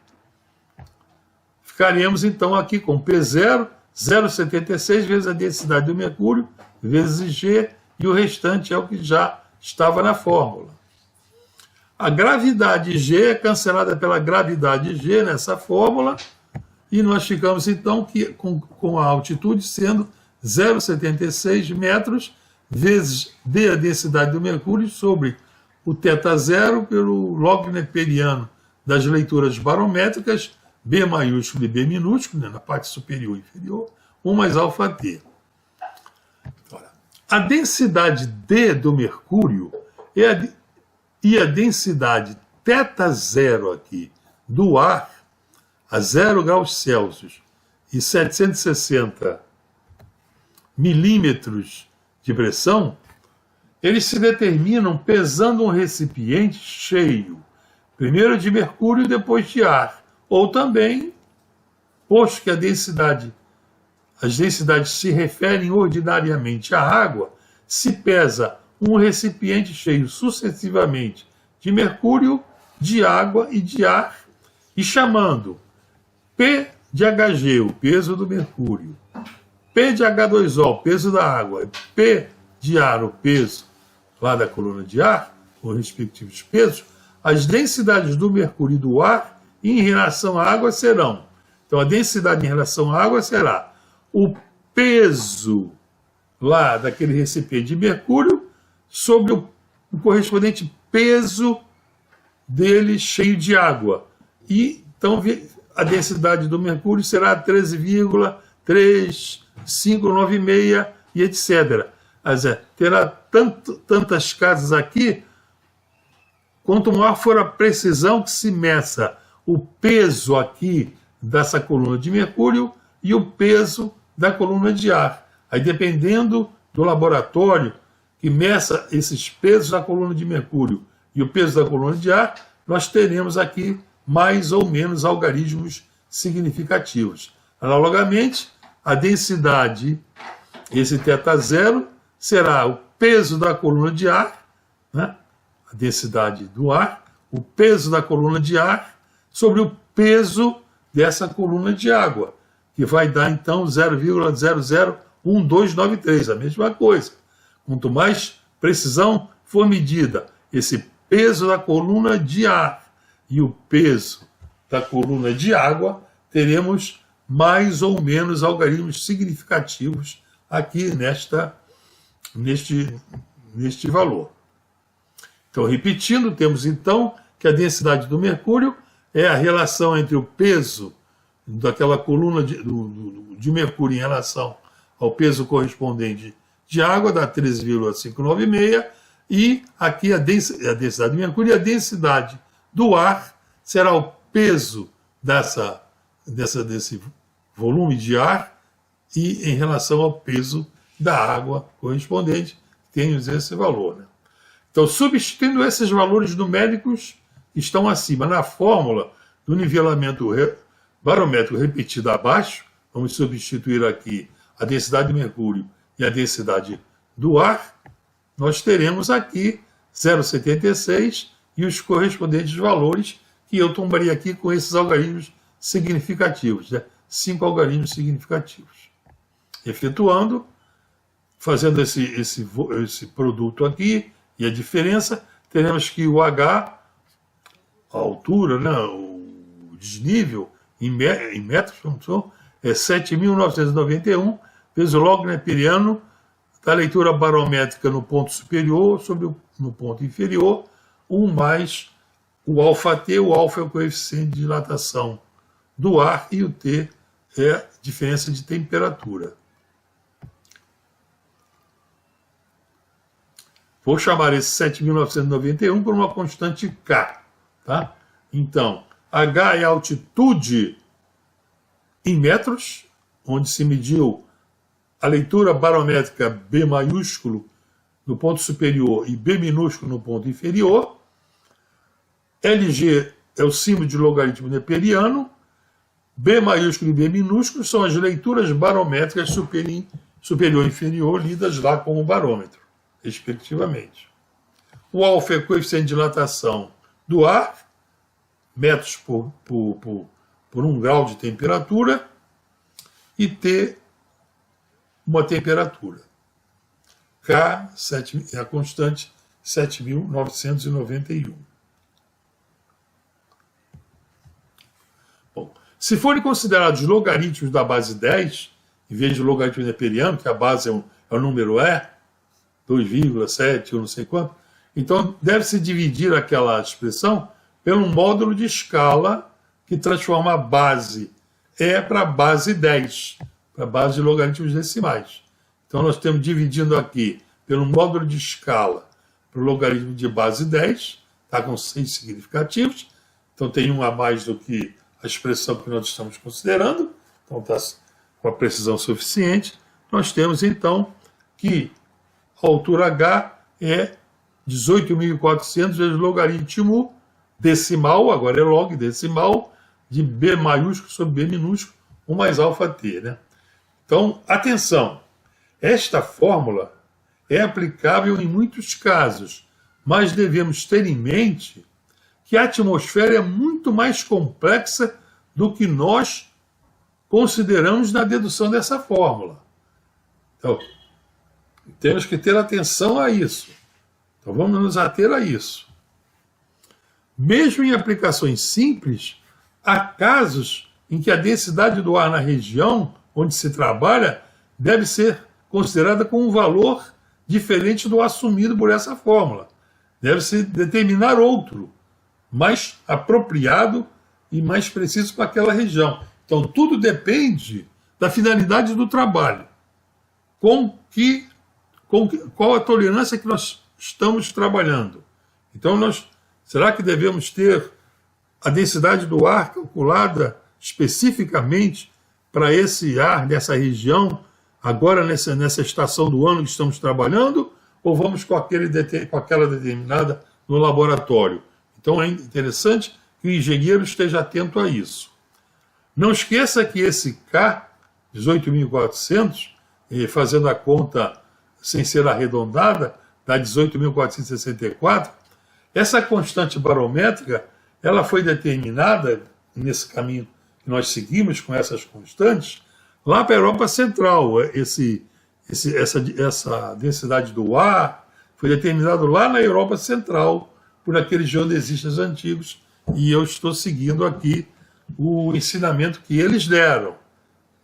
ficaríamos então aqui com P0, 0,76 vezes a densidade do mercúrio, vezes G, e o restante é o que já estava na fórmula. A gravidade G é cancelada pela gravidade G nessa fórmula, e nós ficamos então com a altitude sendo 0,76 metros vezes D, a densidade do mercúrio, sobre o θ0 pelo log neperiano das leituras barométricas, B maiúsculo e B minúsculo, né, na parte superior e inferior, 1 mais αT. A densidade D do mercúrio e a densidade θ0 aqui do ar a 0 graus Celsius e 760 milímetros de pressão, eles se determinam pesando um recipiente cheio, primeiro de mercúrio e depois de ar, ou também, posto que as densidades se referem ordinariamente à água, se pesa um recipiente cheio sucessivamente de mercúrio, de água e de ar, e chamando P de Hg, o peso do mercúrio, P de H2O, o peso da água, P de ar, o peso lá da coluna de ar, os respectivos pesos, as densidades do mercúrio e do ar em relação à água serão. Então, a densidade em relação à água será o peso lá daquele recipiente de mercúrio sobre o correspondente peso dele cheio de água. E, então, a densidade do mercúrio será 13,3596 e etc. Quer dizer, terá tantas casas aqui, quanto maior for a precisão que se meça o peso aqui dessa coluna de mercúrio e o peso da coluna de ar. Aí, dependendo do laboratório que meça esses pesos da coluna de mercúrio e o peso da coluna de ar, nós teremos aqui mais ou menos algarismos significativos. Analogamente, a densidade, esse θ0, será o peso da coluna de ar, né? A densidade do ar, o peso da coluna de ar sobre o peso dessa coluna de água, que vai dar então 0,001293, a mesma coisa. Quanto mais precisão for medida esse peso da coluna de ar e o peso da coluna de água, teremos mais ou menos algarismos significativos aqui neste valor. Então, repetindo, temos então que a densidade do mercúrio é a relação entre o peso daquela coluna de mercúrio em relação ao peso correspondente de água, dá 13,596, e aqui a densidade do mercúrio e a densidade do ar será o peso desse volume de ar e em relação ao peso da água correspondente, temos esse valor, né? Então, substituindo esses valores numéricos que estão acima na fórmula do nivelamento barométrico repetido abaixo, vamos substituir aqui a densidade de mercúrio e a densidade do ar, nós teremos aqui 0,76 e os correspondentes valores que eu tomaria aqui com esses algarismos significativos, né? 5 algarismos significativos. Efetuando, fazendo esse produto aqui e a diferença, teremos que o H, a altura, né, o desnível em metros, é 7.991 vezes o log neperiano da leitura barométrica no ponto superior sobre no ponto inferior, 1 mais o ΔT, o alfa é o coeficiente de dilatação do ar e o T é a diferença de temperatura. Vou chamar esse 7.991 por uma constante K. Tá? Então, H é a altitude em metros, onde se mediu a leitura barométrica B maiúsculo no ponto superior e B minúsculo no ponto inferior. LG é o símbolo de logaritmo neperiano. B maiúsculo e B minúsculo são as leituras barométricas superior e inferior lidas lá com o barômetro, respectivamente. O alfa é o coeficiente de dilatação do ar, metros por 1 grau de temperatura, e T, uma temperatura. K é a constante 7.991. Bom, se forem considerados logaritmos da base 10, em vez de logaritmo neperiano, que a base é o número E, 2,7 ou não sei quanto, então deve-se dividir aquela expressão pelo módulo de escala que transforma a base E para a base 10, para a base de logaritmos decimais. Então nós estamos dividindo aqui pelo módulo de escala para o logaritmo de base 10, está com 6 significativos, então tem um a mais do que a expressão que nós estamos considerando, então está com a precisão suficiente. Nós temos então que a altura H é 18.400 vezes logaritmo decimal, agora é log decimal, de B maiúsculo sobre B minúsculo, 1 mais alfa T. Né? Então, atenção, esta fórmula é aplicável em muitos casos, mas devemos ter em mente que a atmosfera é muito mais complexa do que nós consideramos na dedução dessa fórmula. Então, temos que ter atenção a isso. Então, vamos nos ater a isso. Mesmo em aplicações simples, há casos em que a densidade do ar na região onde se trabalha deve ser considerada com um valor diferente do assumido por essa fórmula. Deve-se determinar outro, mais apropriado e mais preciso para aquela região. Então, tudo depende da finalidade do trabalho. Qual a tolerância que nós estamos trabalhando. Então, será que devemos ter a densidade do ar calculada especificamente para esse ar dessa região, agora nessa estação do ano que estamos trabalhando, ou vamos com aquela determinada no laboratório? Então é interessante que o engenheiro esteja atento a isso. Não esqueça que esse K, 18.400, fazendo a conta sem ser arredondada, dá 18.464, essa constante barométrica ela foi determinada nesse caminho que nós seguimos com essas constantes, lá para a Europa Central. Essa densidade do ar foi determinada lá na Europa Central por aqueles geodesistas antigos, e eu estou seguindo aqui o ensinamento que eles deram.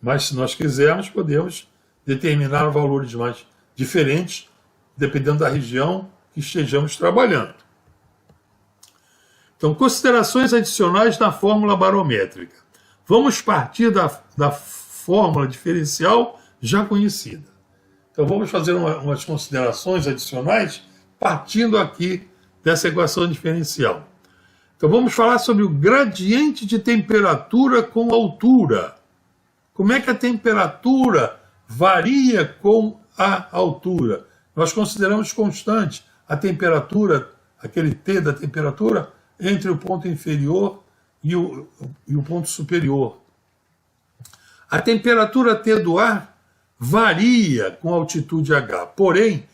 Mas se nós quisermos, podemos determinar valores mais diferentes, dependendo da região que estejamos trabalhando. Então, considerações adicionais na fórmula barométrica. Vamos partir da fórmula diferencial já conhecida. Então, vamos fazer umas considerações adicionais partindo aqui dessa equação diferencial. Então, vamos falar sobre o gradiente de temperatura com altura. Como é que a temperatura varia com a altura? Nós consideramos constante a temperatura, aquele T da temperatura, entre o ponto inferior e o ponto superior. A temperatura T do ar varia com a altitude H, porém,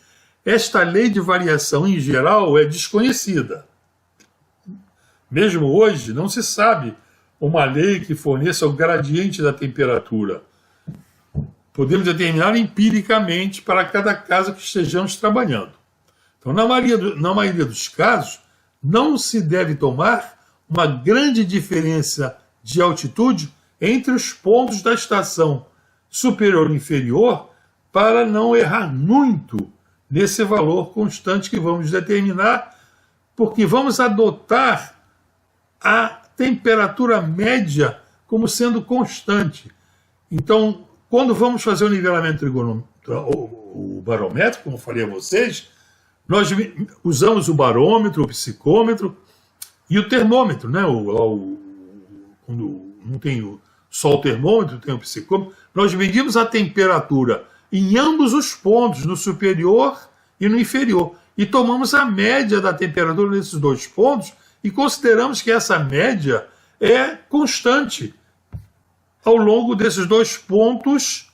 esta lei de variação em geral é desconhecida. Mesmo hoje, não se sabe uma lei que forneça o gradiente da temperatura. Podemos determinar empiricamente para cada caso que estejamos trabalhando. Então, na maioria dos casos, não se deve tomar uma grande diferença de altitude entre os pontos da estação superior e inferior para não errar muito nesse valor constante que vamos determinar, porque vamos adotar a temperatura média como sendo constante. Então, quando vamos fazer o nivelamento trigonômetro, o barométrico, como eu falei a vocês, nós usamos o barômetro, o psicômetro e o termômetro, né? Quando não tem só o termômetro, tem o psicômetro. Nós medimos a temperatura em ambos os pontos, no superior e no inferior. E tomamos a média da temperatura nesses dois pontos e consideramos que essa média é constante ao longo desses dois pontos,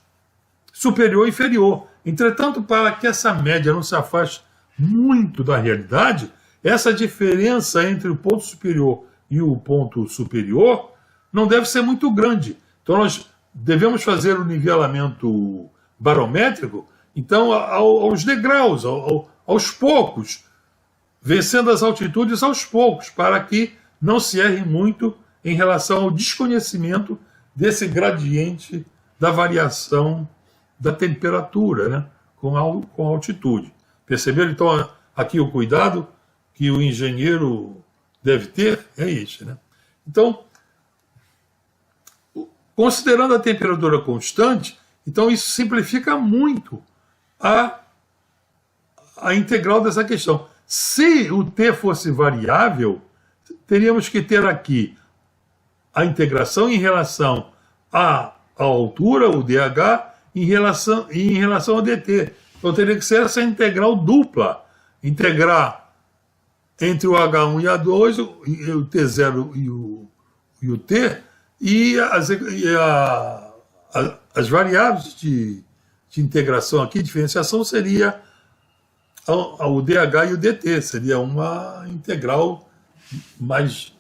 superior e inferior. Entretanto, para que essa média não se afaste muito da realidade, essa diferença entre o ponto superior e o ponto superior não deve ser muito grande. Então, nós devemos fazer o nivelamento barométrico, então, aos degraus, aos poucos, vencendo as altitudes aos poucos, para que não se erre muito em relação ao desconhecimento desse gradiente da variação da temperatura, né, com a altitude. Perceberam? Então, aqui o cuidado que o engenheiro deve ter é este, né? Então, considerando a temperatura constante, então isso simplifica muito a integral dessa questão. Se o t fosse variável, teríamos que ter aqui a integração em relação à altura, o dH, em relação ao dt. Então teria que ser essa integral dupla. Integrar entre o H1 e A2, o T0 e o T, e as variáveis de integração aqui, diferenciação, seria o dH e o dt. Seria uma integral mais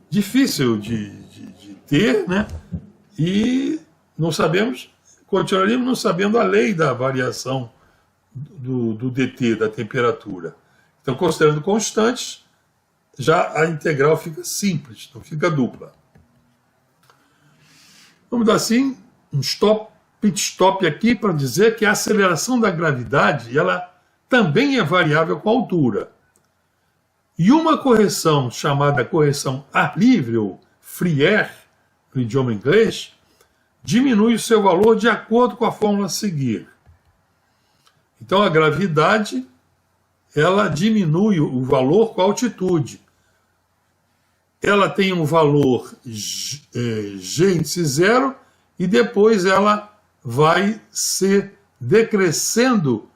difícil de ter, né? E não sabemos, continuaríamos não sabendo a lei da variação do dt, da temperatura. Então, considerando constantes, já a integral fica simples, não fica dupla. Vamos dar assim um pit stop aqui para dizer que a aceleração da gravidade ela também é variável com a altura. E uma correção chamada correção ar livre, ou free air, no idioma inglês, diminui o seu valor de acordo com a fórmula a seguir. Então, a gravidade ela diminui o valor com a altitude. Ela tem um valor G índice zero e depois ela vai se decrescendo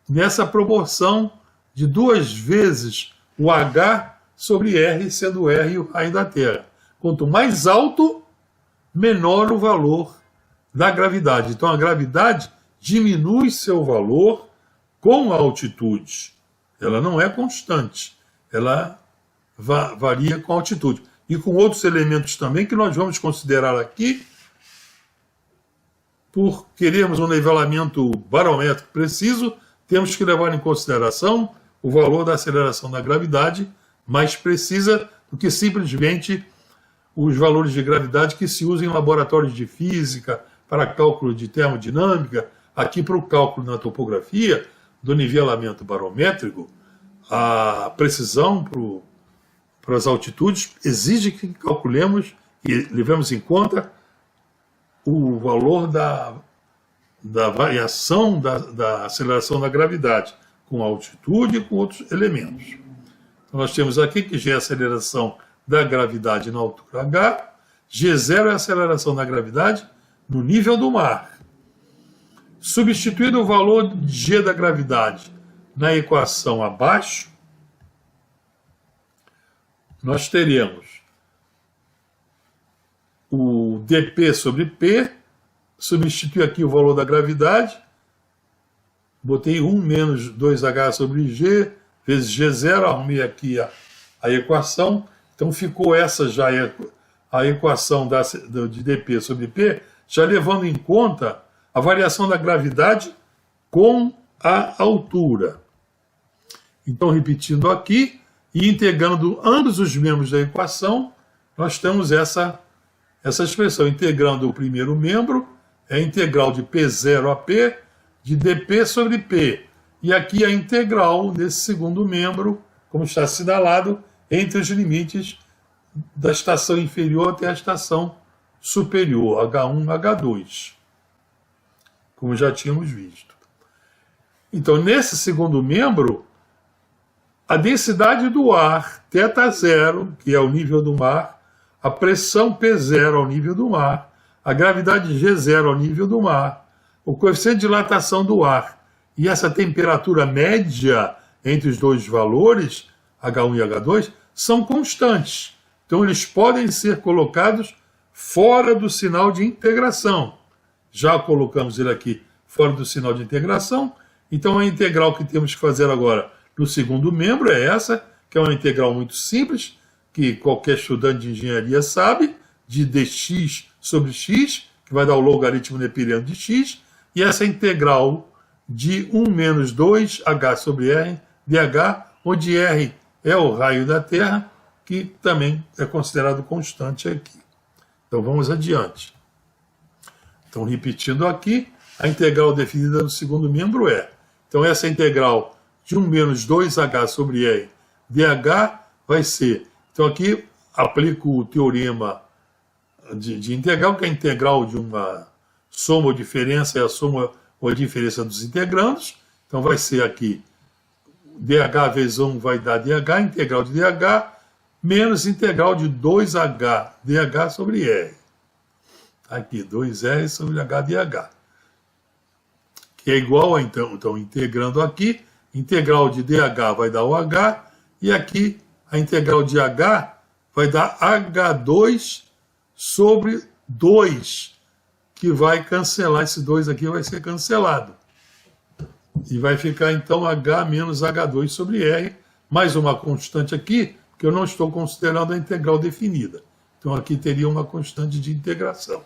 nessa proporção de 2 vezes o H sobre R, sendo R o raio da Terra. Quanto mais alto, menor o valor da gravidade. Então a gravidade diminui seu valor com a altitude. Ela não é constante, ela varia com a altitude. E com outros elementos também que nós vamos considerar aqui, por querermos um nivelamento barométrico preciso, temos que levar em consideração o valor da aceleração da gravidade mais precisa do que simplesmente os valores de gravidade que se usam em laboratórios de física, para cálculo de termodinâmica. Aqui, para o cálculo na topografia do nivelamento barométrico, a precisão para as altitudes exige que calculemos e levemos em conta o valor da variação da aceleração da gravidade com a altitude e com outros elementos. Então, nós temos aqui que G é a aceleração da gravidade na altura H, G0 é a aceleração da gravidade no nível do mar. Substituído o valor de G da gravidade na equação abaixo, nós teremos o dP sobre P, substitui aqui o valor da gravidade, botei 1 menos 2H sobre G, vezes G0, arrumei aqui a equação, então ficou essa já a equação de dP sobre P, já levando em conta a variação da gravidade com a altura. Então, repetindo aqui, e integrando ambos os membros da equação, nós temos essa expressão. Integrando o primeiro membro, é a integral de P0 a P, de dP sobre P. E aqui a integral desse segundo membro, como está assinalado, entre os limites da estação inferior até a estação superior, H1, H2, como já tínhamos visto. Então, nesse segundo membro, a densidade do ar, θ0, que é o nível do mar, a pressão P0 ao nível do mar, a gravidade G0 ao nível do mar, o coeficiente de dilatação do ar e essa temperatura média entre os dois valores, H1 e H2, são constantes. Então, eles podem ser colocados fora do sinal de integração. Já colocamos ele aqui fora do sinal de integração. Então, a integral que temos que fazer agora no segundo membro é essa, que é uma integral muito simples, que qualquer estudante de engenharia sabe, de dx sobre x, que vai dar o logaritmo neperiano de x, e essa integral de 1 menos 2h sobre r dh, onde r é o raio da Terra, que também é considerado constante aqui. Então vamos adiante. Então, repetindo aqui, a integral definida no segundo membro é, então essa integral de 1 menos 2h sobre r dh vai ser, então aqui aplico o teorema de integral, que é a integral de uma soma ou diferença, é a soma ou a diferença dos integrandos. Então vai ser aqui, dh vezes 1 vai dar dh, integral de dh, menos integral de 2h dh sobre r. Aqui, 2r sobre h dh. Que é igual a, então integrando aqui, integral de dh vai dar o h, e aqui a integral de h vai dar h2 sobre 2, que vai cancelar, esse 2 aqui vai ser cancelado. E vai ficar então h menos h2 sobre r, mais uma constante aqui, que eu não estou considerando a integral definida. Então aqui teria uma constante de integração.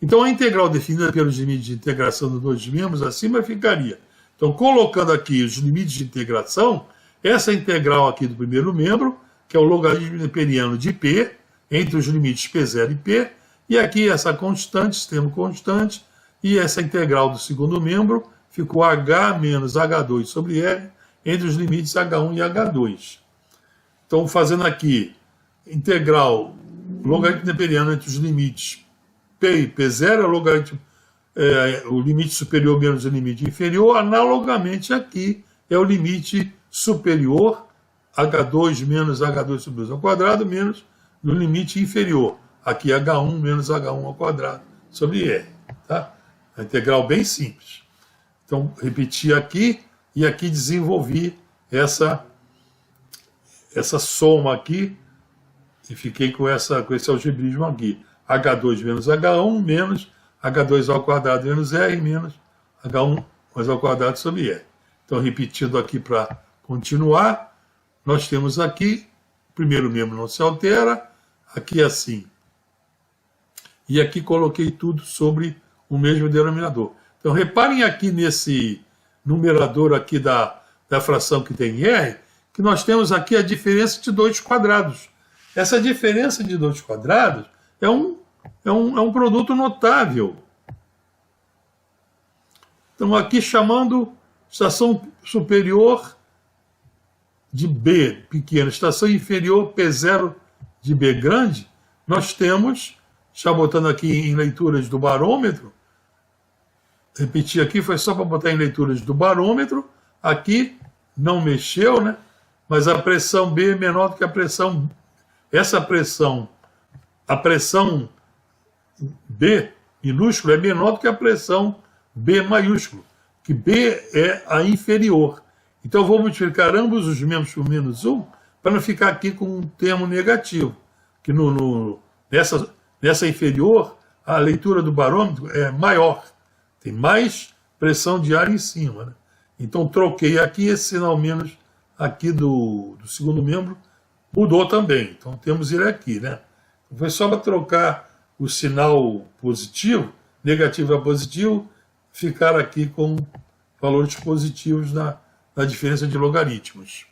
Então a integral definida pelos limites de integração dos dois membros acima ficaria. Então, colocando aqui os limites de integração, essa integral aqui do primeiro membro, que é o logaritmo neperiano de P, entre os limites P0 e P, e aqui essa constante, sistema constante, e essa integral do segundo membro ficou h menos h2 sobre r, entre os limites h1 e h2. Então, fazendo aqui integral, logaritmo neperiano entre os limites P e P0, o limite superior menos o limite inferior, analogamente aqui é o limite superior, h2 menos h2 sobre 2 ao quadrado, menos no limite inferior, aqui h1 menos h1 ao quadrado sobre r. Tá? A integral bem simples. Então, repeti aqui e aqui desenvolvi essa soma aqui e fiquei com esse algebrismo aqui. H2 menos H1 menos H2 ao quadrado menos R menos H1 mais ao quadrado sobre R. Então, repetindo aqui para continuar, nós temos aqui, o primeiro membro não se altera, aqui assim. E aqui coloquei tudo sobre o mesmo denominador. Então, reparem aqui nesse numerador aqui da fração que tem R, que nós temos aqui a diferença de 2 quadrados. Essa diferença de 2 quadrados é um produto notável. Então, aqui chamando estação superior de B pequena, estação inferior P0 de B grande, nós temos, já botando aqui em leituras do barômetro, repetir aqui, foi só para botar em leituras do barômetro, aqui não mexeu, né? Mas a pressão B é menor do que a pressão, essa pressão, a pressão B minúsculo é menor do que a pressão B maiúsculo, que B é a inferior. Então eu vou multiplicar ambos os membros por menos 1, para não ficar aqui com um termo negativo, que nessa inferior a leitura do barômetro é maior, tem mais pressão de ar em cima, né? Então troquei aqui, esse sinal menos aqui do segundo membro mudou também. Então temos ele aqui, né? Foi só para trocar o sinal positivo, negativo a positivo, ficar aqui com valores positivos na diferença de logaritmos.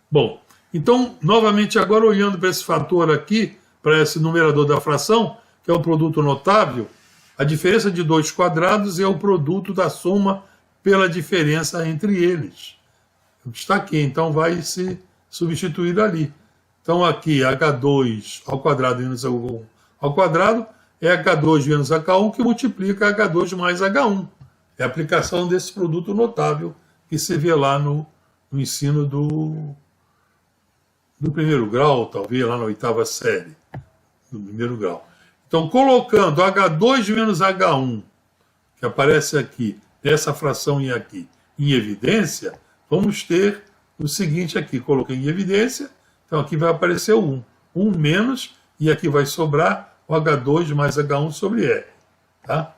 Bom, então, novamente agora olhando para esse fator aqui, para esse numerador da fração, que é um produto notável, a diferença de 2 quadrados é o produto da soma pela diferença entre eles. Eu destaquei, então vai se substituir ali. Então aqui H2 ao quadrado menos H1 ao quadrado é H2 menos H1 que multiplica H2 mais H1. É a aplicação desse produto notável que se vê lá no ensino do primeiro grau, talvez lá na 8ª série, do primeiro grau. Então, colocando H2 menos H1, que aparece aqui, dessa fração aqui, em evidência, vamos ter o seguinte aqui, coloquei em evidência, então aqui vai aparecer o 1. 1 menos, e aqui vai sobrar o H2 mais H1 sobre R. Tá?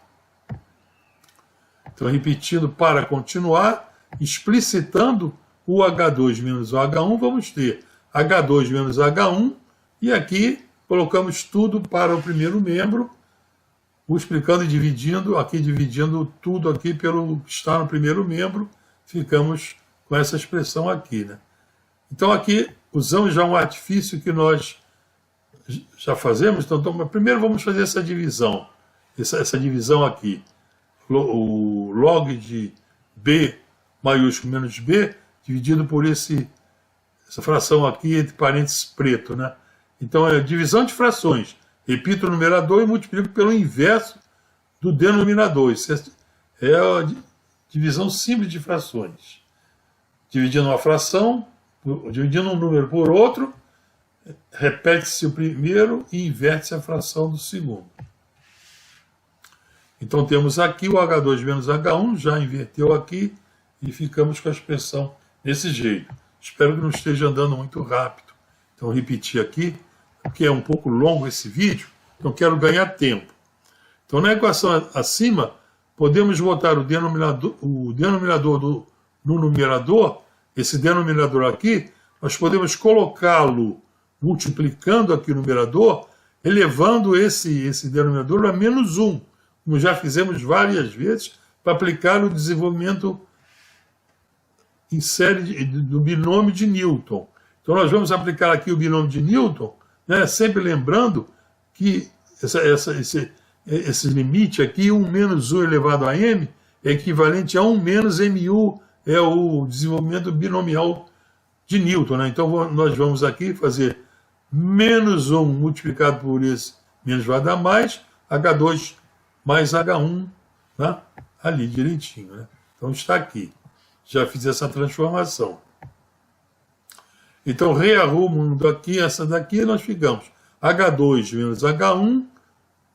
Então, repetindo para continuar, explicitando o H2 menos o H1, vamos ter H2 menos H1, e aqui colocamos tudo para o primeiro membro, multiplicando e dividindo, aqui dividindo tudo aqui pelo que está no primeiro membro, ficamos com essa expressão aqui, né? Então aqui usamos já um artifício que nós já fazemos, então primeiro vamos fazer essa divisão, essa divisão aqui, o log de B maiúsculo menos B, dividido por essa fração aqui entre parênteses preto, né? Então é divisão de frações. Repito o numerador e multiplico pelo inverso do denominador. Isso é a divisão simples de frações. Dividindo uma fração, dividindo um número por outro, repete-se o primeiro e inverte-se a fração do segundo. Então temos aqui o H2 menos H1, já inverteu aqui e ficamos com a expressão desse jeito. Espero que não esteja andando muito rápido. Então repetir aqui, porque é um pouco longo esse vídeo, então quero ganhar tempo. Então na equação acima, podemos botar o denominador no numerador, esse denominador aqui, nós podemos colocá-lo multiplicando aqui o numerador, elevando esse denominador a menos 1, como já fizemos várias vezes, para aplicar o desenvolvimento em série do binômio de Newton. Então nós vamos aplicar aqui o binômio de Newton, né, sempre lembrando que esse limite aqui, 1 menos 1 elevado a m, é equivalente a 1 menos mu, é o desenvolvimento binomial de Newton. Né? Então nós vamos aqui fazer menos 1 multiplicado por esse menos vai dar mais, H2 mais H1, né? Ali direitinho. Né? Então está aqui. Já fiz essa transformação. Então, rearrumando aqui, essa daqui, nós ficamos H2 menos H1,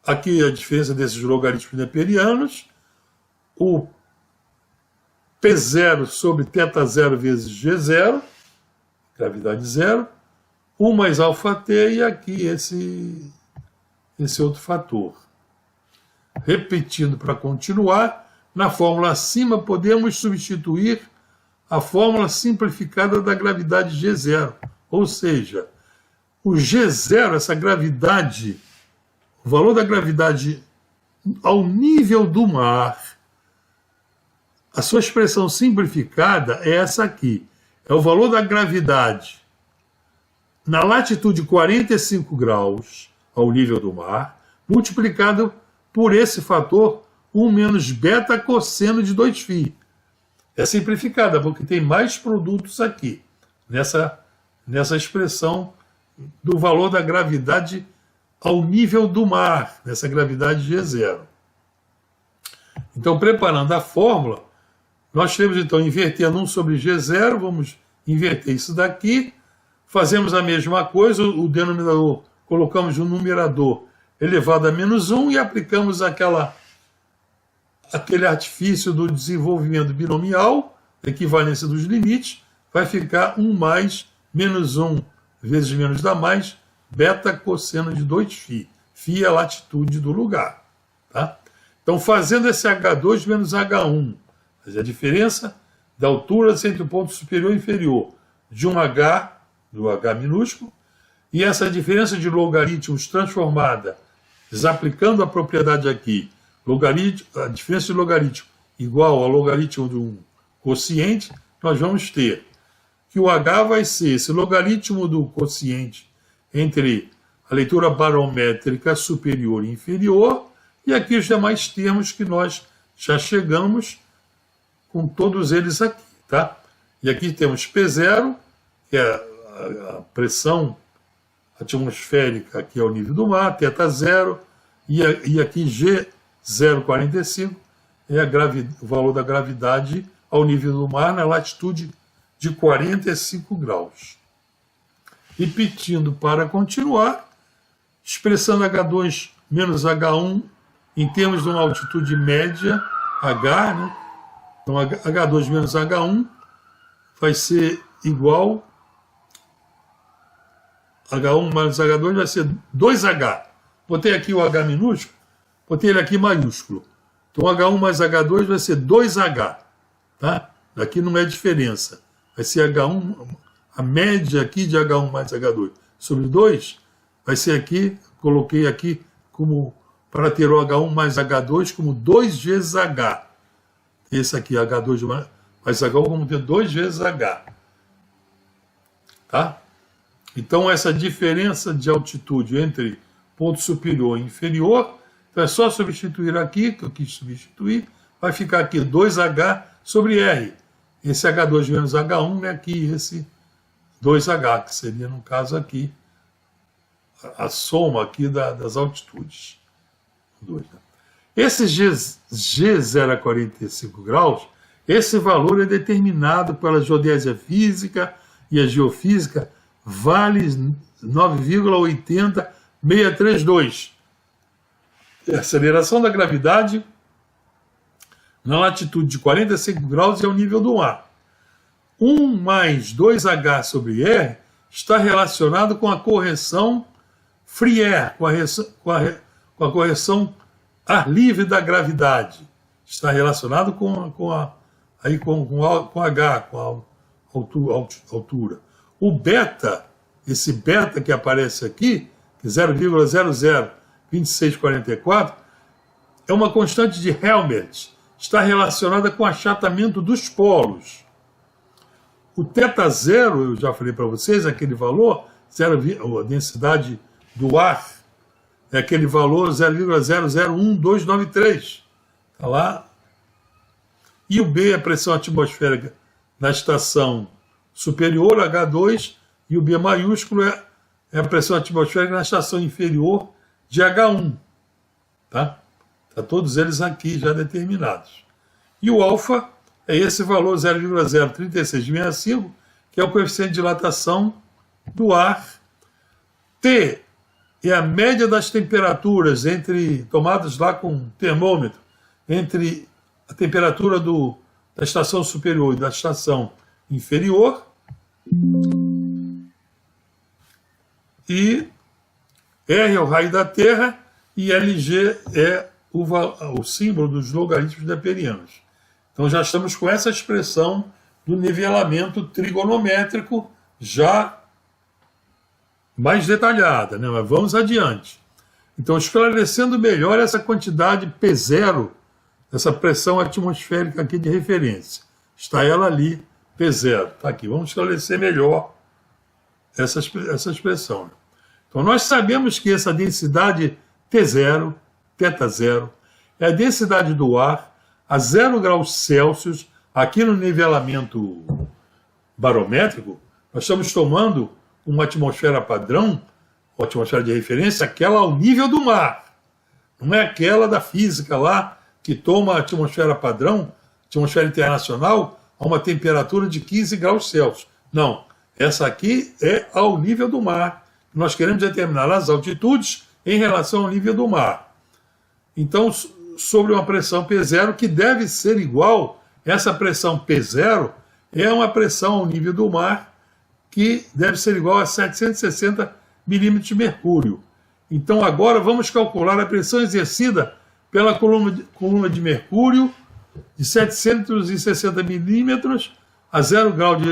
aqui a diferença desses logaritmos neperianos, o P0 sobre θ0 vezes G0, gravidade zero, 1 mais αt e aqui esse outro fator. Repetindo para continuar, na fórmula acima podemos substituir a fórmula simplificada da gravidade G0, ou seja, o G0, essa gravidade, o valor da gravidade ao nível do mar, a sua expressão simplificada é essa aqui, é o valor da gravidade na latitude 45 graus ao nível do mar, multiplicado por esse fator 1 menos beta cosseno de 2φ. É simplificada, porque tem mais produtos aqui, nessa expressão do valor da gravidade ao nível do mar, nessa gravidade G0. Então, preparando a fórmula, nós temos, então, invertendo 1 sobre G0, vamos inverter isso daqui, fazemos a mesma coisa, o denominador colocamos no numerador elevado a menos 1 e aplicamos aquele artifício do desenvolvimento binomial, equivalência dos limites, vai ficar 1 mais menos 1 vezes menos dá mais, beta cosseno de 2φ. Φ é a latitude do lugar. Tá? Então, fazendo esse H2 menos H1, a diferença da altura entre o ponto superior e inferior de um H, do H minúsculo, e essa diferença de logaritmos transformada, desaplicando a propriedade aqui, a diferença de logaritmo igual ao logaritmo de um quociente, nós vamos ter que o H vai ser esse logaritmo do quociente entre a leitura barométrica superior e inferior, e aqui os demais termos que nós já chegamos com todos eles aqui. Tá? E aqui temos P0, que é a pressão atmosférica, que é o nível do mar, θ0, e aqui G0,45 é o valor da gravidade ao nível do mar na latitude de 45 graus. Repetindo para continuar, expressando H2 menos H1 em termos de uma altitude média, H, né? Então H2 menos H1 vai ser igual, H1 menos H2 vai ser 2H. Botei aqui o H minúsculo, botei ele aqui maiúsculo. Então H1 mais H2 vai ser 2H. Tá? Daqui não é diferença. Vai ser H1, a média aqui de H1 mais H2 sobre 2, vai ser aqui, coloquei aqui como, para ter o H1 mais H2 como 2 vezes H. Esse aqui, H2 mais H1, como ter 2 vezes H. Tá? Então, essa diferença de altitude entre ponto superior e inferior, então é só substituir aqui, que eu quis substituir, vai ficar aqui 2H sobre R. Esse H2 menos H1 é aqui, esse 2H, que seria, no caso aqui, a soma aqui das altitudes. Esse G0 a 45 graus, esse valor é determinado pela geodésia física e a geofísica, vale 9,80632. A aceleração da gravidade na latitude de 45 graus é o nível do mar. 1 mais 2H sobre R está relacionado com a correção Fourier, com a correção ar livre da gravidade. Está relacionado com H, com a altura. O beta, esse beta que aparece aqui, 0,002644, é uma constante de Helmert, está relacionada com o achatamento dos polos. O θ0, eu já falei para vocês, aquele valor, a densidade do ar, é aquele valor 0,001293. Está lá. E o B é a pressão atmosférica na estação superior, H2, e o B maiúsculo é a pressão atmosférica na estação inferior de H1. Tá? Tá todos eles aqui já determinados. E o alfa é esse valor 0,03665, que é o coeficiente de dilatação do ar. T é a média das temperaturas tomadas lá com termômetro, entre a temperatura da estação superior e da estação inferior. E R é o raio da Terra e LG é o símbolo dos logaritmos neperianos. Então já estamos com essa expressão do nivelamento trigonométrico já mais detalhada, né? Mas vamos adiante. Então, esclarecendo melhor essa quantidade P0, essa pressão atmosférica aqui de referência. Está ela ali, P0. Está aqui. Vamos esclarecer melhor essa expressão. Né? Então, nós sabemos que essa densidade T0, θ0, é a densidade do ar a 0 graus Celsius, aqui no nivelamento barométrico, nós estamos tomando uma atmosfera padrão, uma atmosfera de referência, aquela ao nível do mar. Não é aquela da física lá, que toma a atmosfera padrão, atmosfera internacional, a uma temperatura de 15 graus Celsius. Não, essa aqui é ao nível do mar. Nós queremos determinar as altitudes em relação ao nível do mar. Então, sobre uma pressão P0, que deve ser igual, essa pressão P0 é uma pressão ao nível do mar que deve ser igual a 760 milímetros de mercúrio. Então agora vamos calcular a pressão exercida pela coluna de mercúrio de 760 milímetros a 0 graus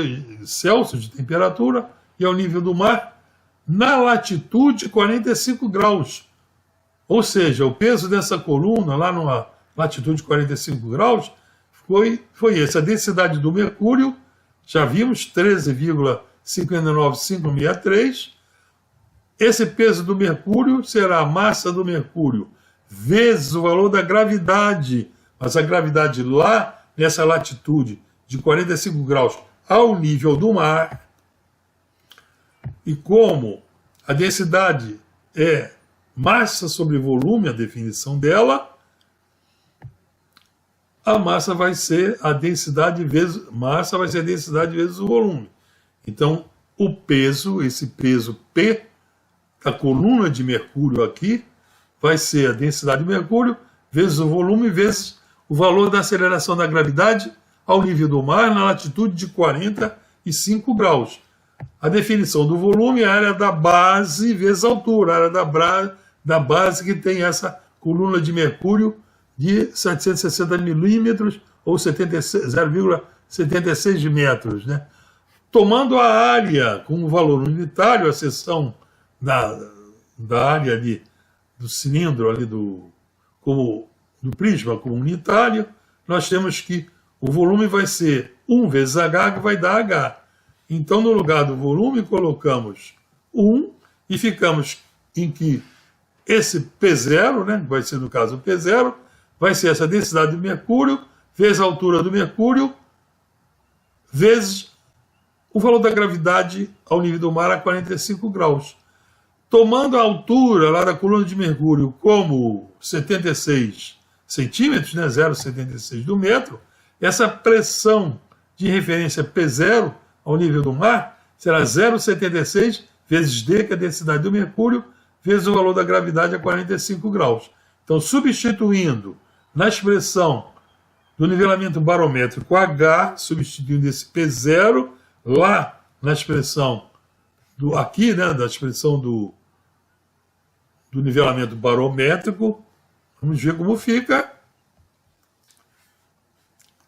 Celsius de temperatura e ao nível do mar na latitude 45 graus. Ou seja, o peso dessa coluna, lá numa latitude 45 graus, foi esse. A densidade do mercúrio, já vimos, 13,59563. Esse peso do mercúrio será a massa do mercúrio vezes o valor da gravidade. Mas a gravidade lá, nessa latitude de 45 graus ao nível do mar. E como A densidade é massa sobre volume, a definição dela. A massa vai ser a densidade vezes massa, vai ser a densidade vezes o volume. Então, o peso, esse peso P, da coluna de mercúrio aqui, vai ser a densidade de mercúrio vezes o volume vezes o valor da aceleração da gravidade ao nível do mar na latitude de 45 graus. A definição do volume é a área da base vezes a altura, a área da base que tem essa coluna de mercúrio de 760 milímetros ou 0,76 metros. Né? Tomando a área como valor unitário, a seção da área ali, do cilindro, ali do prisma como unitário, nós temos que o volume vai ser 1 vezes H, que vai dar H. Então, no lugar do volume, colocamos 1 e ficamos em que esse P0, né, vai ser no caso o P0, vai ser essa densidade do mercúrio, vezes a altura do mercúrio, vezes o valor da gravidade ao nível do mar a 45 graus. Tomando a altura lá da coluna de mercúrio como 76 centímetros, né, 0,76 do metro, essa pressão de referência P0 ao nível do mar será 0,76 vezes D, que é a densidade do mercúrio, vezes o valor da gravidade a 45 graus. Então, substituindo na expressão do nivelamento barométrico H, substituindo esse P0, lá na expressão aqui, né, da expressão do nivelamento barométrico, vamos ver como fica.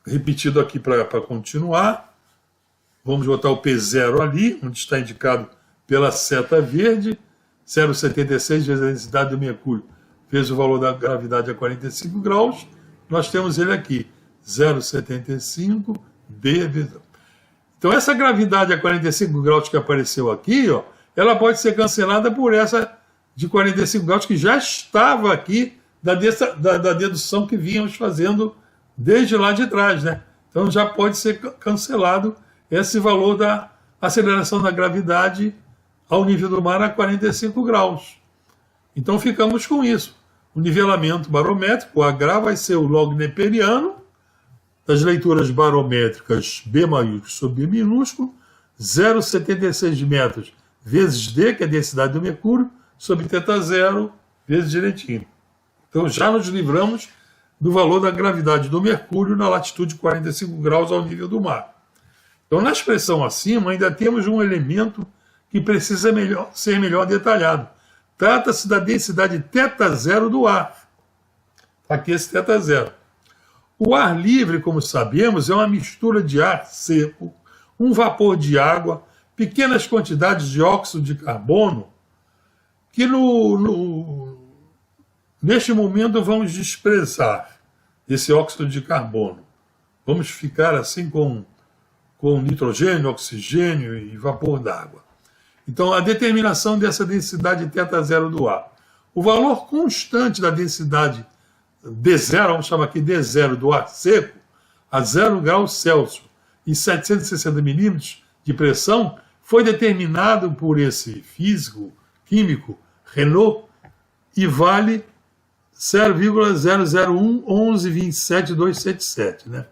Repetido aqui para continuar. Vamos botar o P0 ali, onde está indicado pela seta verde, 0,76 vezes a densidade do mercúrio, vezes o valor da gravidade a 45 graus. Nós temos ele aqui, 0,75 D vezes... Então, essa gravidade a 45 graus que apareceu aqui, ó, ela pode ser cancelada por essa de 45 graus que já estava aqui da dedução que vínhamos fazendo desde lá de trás, né? Então, já pode ser cancelado esse valor da aceleração da gravidade ao nível do mar a 45 graus. Então, ficamos com isso. O nivelamento barométrico, o H, vai ser o log neperiano, das leituras barométricas B maiúsculo sobre B minúsculo, 0,76 metros vezes D, que é a densidade do mercúrio, sobre θ0 vezes direitinho. Então já nos livramos do valor da gravidade do mercúrio na latitude de 45 graus ao nível do mar. Então, na expressão acima, ainda temos um elemento que precisa ser melhor detalhado. Trata-se da densidade θ0 do ar. Aqui esse θ0. O ar livre, como sabemos, é uma mistura de ar seco, um vapor de água, pequenas quantidades de óxido de carbono, que neste momento vamos desprezar esse óxido de carbono. Vamos ficar assim com nitrogênio, oxigênio e vapor d'água. Então, a determinação dessa densidade θ0 do ar. O valor constante da densidade D0, vamos chamar aqui D0 do ar seco, a 0 graus Celsius e 760 milímetros de pressão, foi determinado por esse físico químico Renault e vale 0,0011127,277. Né?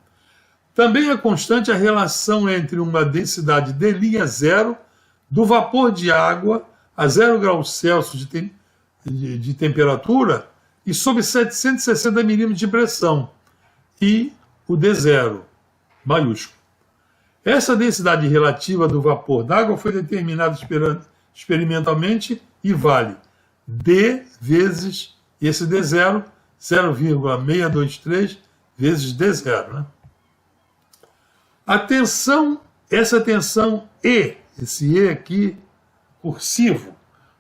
Também é constante a relação entre uma densidade D'0 do vapor de água a 0 graus Celsius de temperatura e sob 760 milímetros de pressão, e o D0 maiúsculo. Essa densidade relativa do vapor d'água foi determinada experimentalmente e vale D vezes esse D0, 0,623 vezes D0. Né? Essa tensão E, esse E aqui, cursivo,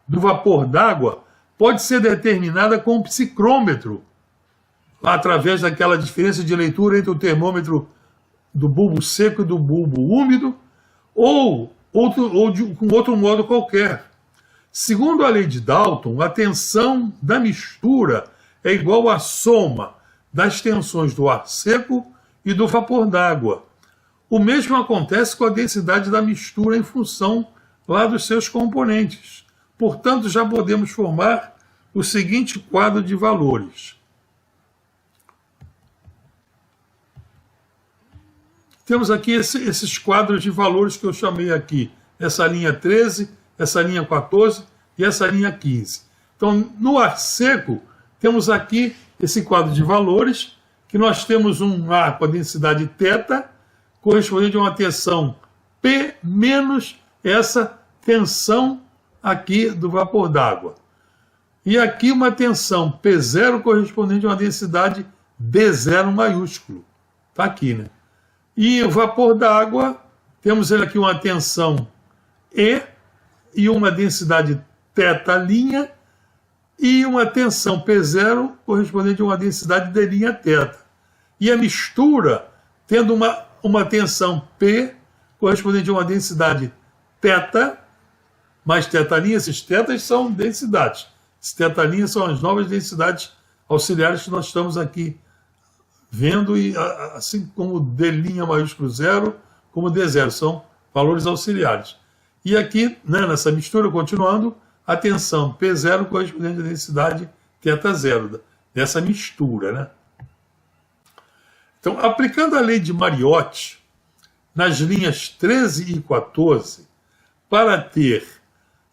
do vapor d'água, pode ser determinada com um psicrômetro, através daquela diferença de leitura entre o termômetro do bulbo seco e do bulbo úmido, ou com outro modo qualquer. Segundo a lei de Dalton, a tensão da mistura é igual à soma das tensões do ar seco e do vapor d'água. O mesmo acontece com a densidade da mistura em função lá dos seus componentes. Portanto, já podemos formar o seguinte quadro de valores. Temos aqui esses quadros de valores que eu chamei aqui. Essa linha 13, essa linha 14 e essa linha 15. Então, no ar seco, temos aqui esse quadro de valores, que nós temos um ar com a densidade θ, correspondente a uma tensão P menos essa tensão aqui do vapor d'água. E aqui uma tensão P0 correspondente a uma densidade D0 maiúsculo. Está aqui, né? E o vapor d'água, temos ele aqui uma tensão E uma densidade θ' e uma tensão P0 correspondente a uma densidade d'θ. E a mistura, tendo uma tensão P correspondente a uma densidade θ, mais θ', esses θs são densidades. Esses θ' são as novas densidades auxiliares que nós estamos aqui vendo, e assim como D' maiúsculo 0, como D0, são valores auxiliares. E aqui, né, nessa mistura, continuando, a tensão P0 correspondente à densidade θ0, dessa mistura, né? Então, aplicando a lei de Mariotti nas linhas 13 e 14, para ter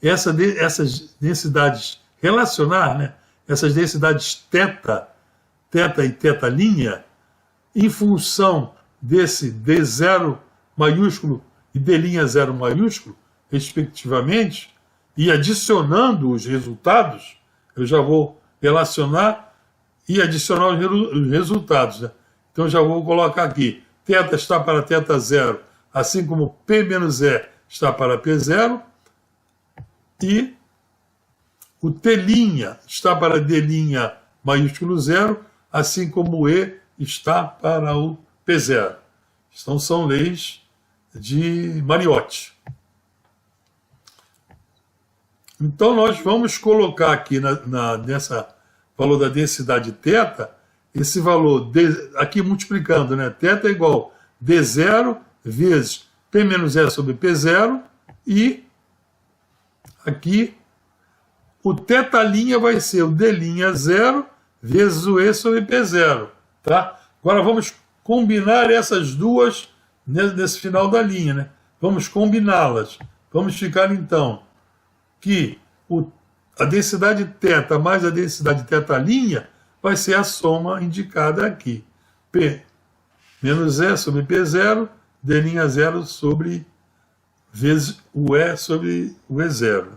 essas densidades, relacionar, né, essas densidades θ e θ', em função desse D0 maiúsculo e D'0 maiúsculo, respectivamente, e adicionando os resultados, eu já vou relacionar e adicionar os resultados, né? Então, já vou colocar aqui, θ está para θ0, assim como P menos E está para P0, e o T' está para D' maiúsculo 0, assim como o E está para o P0. Então, são leis de Mariotti. Então, nós vamos colocar aqui nessa valor da densidade θ, esse valor, aqui multiplicando, né? θ é igual a D0 vezes P menos E sobre P0, e aqui o θ' vai ser o D'0 vezes o E sobre P0. Tá? Agora vamos combinar essas duas nesse final da linha, né? Vamos combiná-las. Vamos ficar, então, que a densidade θ mais a densidade θ' vai ser a soma indicada aqui. P menos E sobre P0, D'0 sobre vezes o E sobre o E0.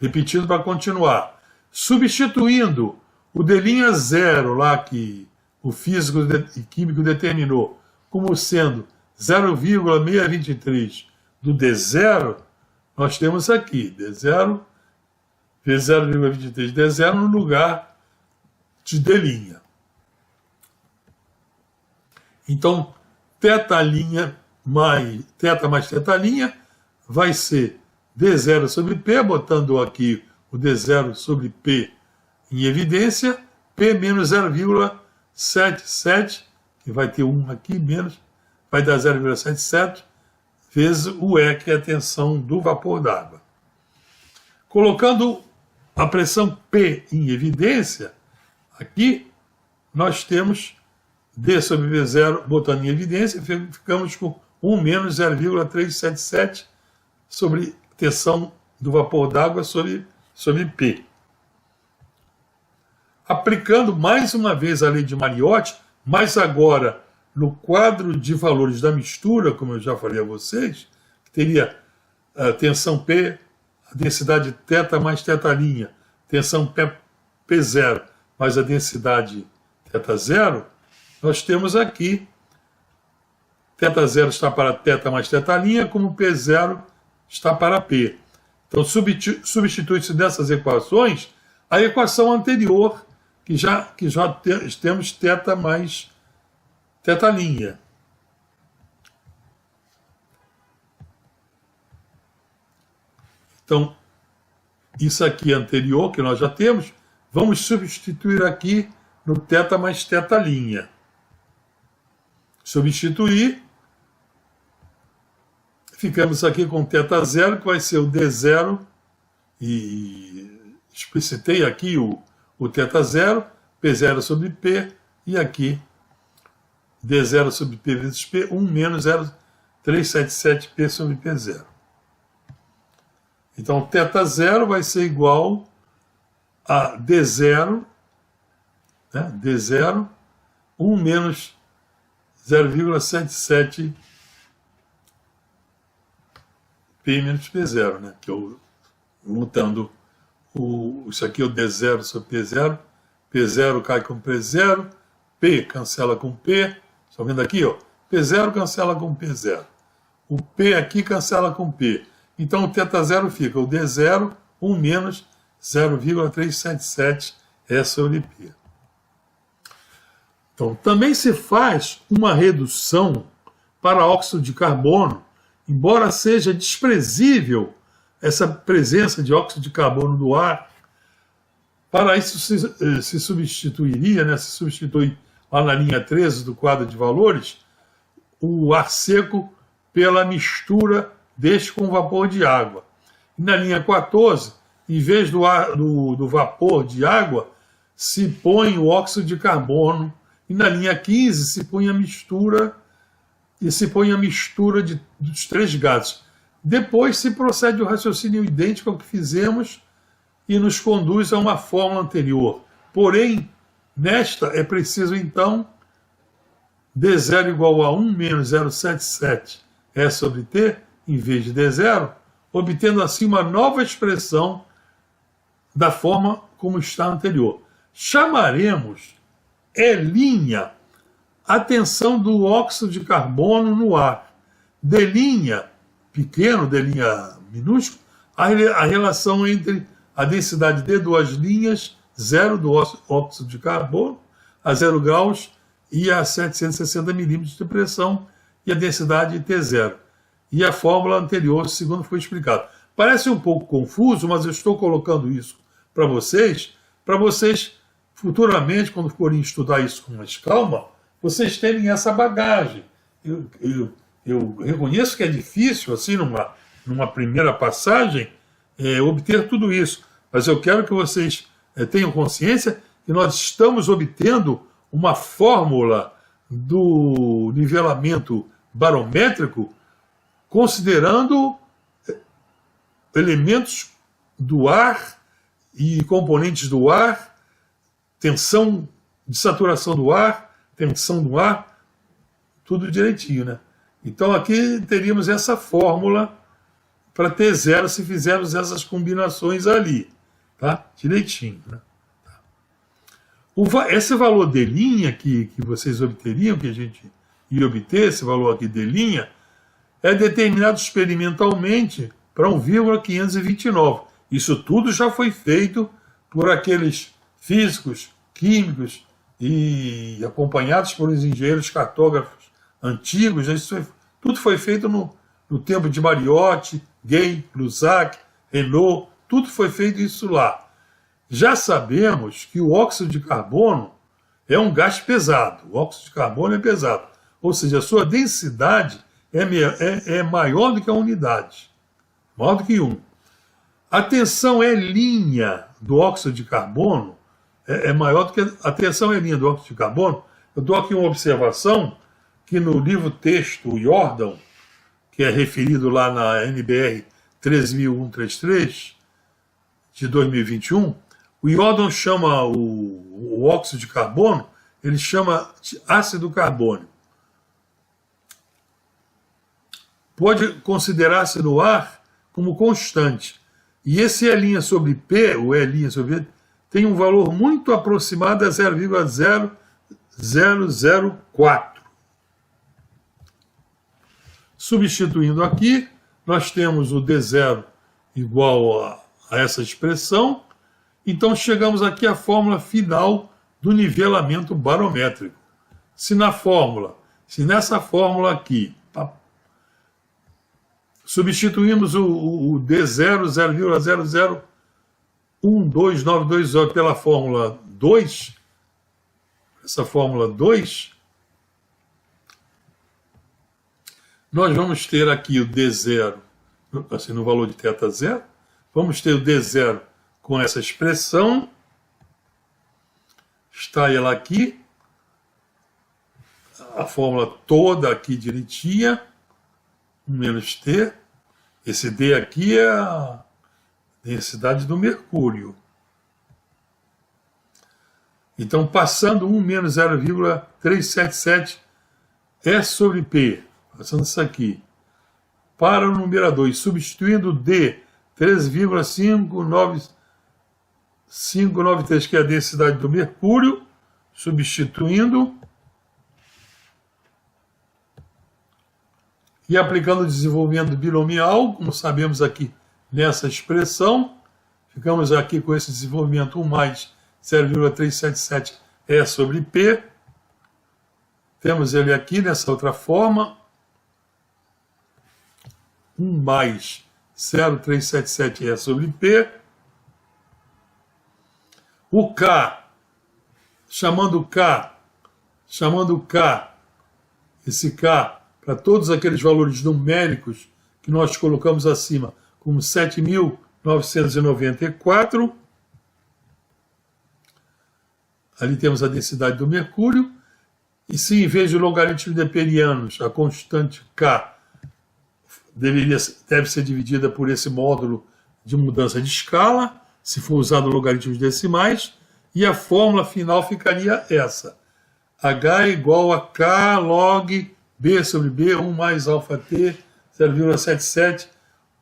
Repetindo para continuar. Substituindo o D'0 lá que o físico e químico determinou como sendo 0,623 do D0, nós temos aqui D0 vezes 0,23 D0 no lugar de D'. Então, θ' mais θ' vai ser D0 sobre P, botando aqui o D0 sobre P em evidência, P menos 0,77, que vai ter 1 aqui, menos, vai dar 0,77, vezes o E, que é a tensão do vapor d'água. Colocando a pressão P em evidência, aqui nós temos D sobre V0 botando em evidência, ficamos com 1 menos 0,377 sobre tensão do vapor d'água sobre P. Aplicando mais uma vez a lei de Mariotti, mas agora no quadro de valores da mistura, como eu já falei a vocês, que teria a tensão P, a densidade θ mais θ', tensão P0 mais a densidade θ0, nós temos aqui θ0 está para θ mais θ', como P0 está para P. Então, substitui-se dessas equações a equação anterior, que já temos θ mais θ'. Então, isso aqui anterior, que nós já temos, vamos substituir aqui no θ mais θ'. Substituir, ficamos aqui com θ0, que vai ser o D0 e explicitei aqui o θ0, P0 sobre P, e aqui D0 sobre P vezes P, 1 menos 0,377P sobre P0. Então, θ0 vai ser igual a D0, né? D0, 1 menos 0,77 P menos P0, né? Que eu, mutando isso aqui é o D0 sobre P0, P0 cai com P0, P cancela com P, estão vendo aqui, ó? P0 cancela com P0, o P aqui cancela com P, então o θ0 fica o D0, 1 menos 0,377 E sobre P. Então, também se faz uma redução para óxido de carbono, embora seja desprezível essa presença de óxido de carbono no ar. Para isso se substituiria, né, se substitui lá na linha 13 do quadro de valores, o ar seco pela mistura deste com vapor de água. E na linha 14, em vez do vapor de água, se põe o óxido de carbono. E na linha 15 se põe a mistura, dos três gases. Depois se procede o raciocínio idêntico ao que fizemos e nos conduz a uma fórmula anterior. Porém, nesta é preciso então D0 igual a 1 menos 0,77 E sobre T, em vez de D0, obtendo assim uma nova expressão da forma como está anterior. Chamaremos E' a tensão do óxido de carbono no ar. D' pequeno, D' minúsculo, a relação entre a densidade de duas linhas, 0 do óxido de carbono, a 0 graus e a 760 milímetros de pressão, e a densidade T0. E a fórmula anterior, segundo foi explicado. Parece um pouco confuso, mas eu estou colocando isso para vocês futuramente, quando forem estudar isso com mais calma, vocês terem essa bagagem. Eu reconheço que é difícil, assim, numa primeira passagem, obter tudo isso, mas eu quero que vocês tenham consciência que nós estamos obtendo uma fórmula do nivelamento barométrico considerando elementos do ar e componentes do ar, tensão de saturação do ar, tensão do ar, tudo direitinho, né? Então aqui teríamos essa fórmula para T0 se fizermos essas combinações ali, tá? Direitinho, né? Esse valor D' que vocês obteriam, que a gente ia obter, esse valor aqui D', é determinado experimentalmente para 1,529. Isso tudo já foi feito por aqueles físicos, químicos e acompanhados por engenheiros cartógrafos antigos. Isso tudo foi feito no tempo de Mariotti, Gay, Lusac, Renault, tudo foi feito isso lá. Já sabemos que o óxido de carbono é um gás pesado, o óxido de carbono é pesado, ou seja, a sua densidade é maior do que a unidade, maior do que 1. A tensão E' do óxido de carbono é maior do que a tensão E' do óxido de carbono. Eu dou aqui uma observação que no livro texto Jordan, que é referido lá na NBR 13133 de 2021, o Jordan chama o óxido de carbono, ele chama de ácido carbônico. Pode considerar-se no ar como constante. E esse E' sobre P, o E' sobre P, tem um valor muito aproximado a 0,0004. Substituindo aqui, nós temos o D0 igual a essa expressão. Então chegamos aqui à fórmula final do nivelamento barométrico. Se nessa fórmula aqui, substituímos o D0, 0,001292 pela fórmula 2, essa fórmula 2, nós vamos ter aqui o D0, assim, no valor de θ0, Vamos ter o D0 com essa expressão. Está ela aqui. A fórmula toda aqui direitinha. 1 menos T. Esse D aqui é a densidade do mercúrio. Então, passando 1 menos 0,377 E sobre P, passando isso aqui, para o numerador e substituindo D 13,593, que é a densidade do mercúrio, substituindo e aplicando o desenvolvimento binomial, como sabemos aqui nessa expressão, ficamos aqui com esse desenvolvimento 1 mais 0,377 E sobre P. Temos ele aqui nessa outra forma, 1 mais 0,377 E sobre P. O K, chamando K, esse K, para todos aqueles valores numéricos que nós colocamos acima, como 7.994. Ali temos a densidade do mercúrio. E se em vez de logaritmos neperianos, a constante K deve ser dividida por esse módulo de mudança de escala, se for usado logaritmos decimais, e a fórmula final ficaria essa. H é igual a K log B sobre B, 1 mais alfa T, 0,77,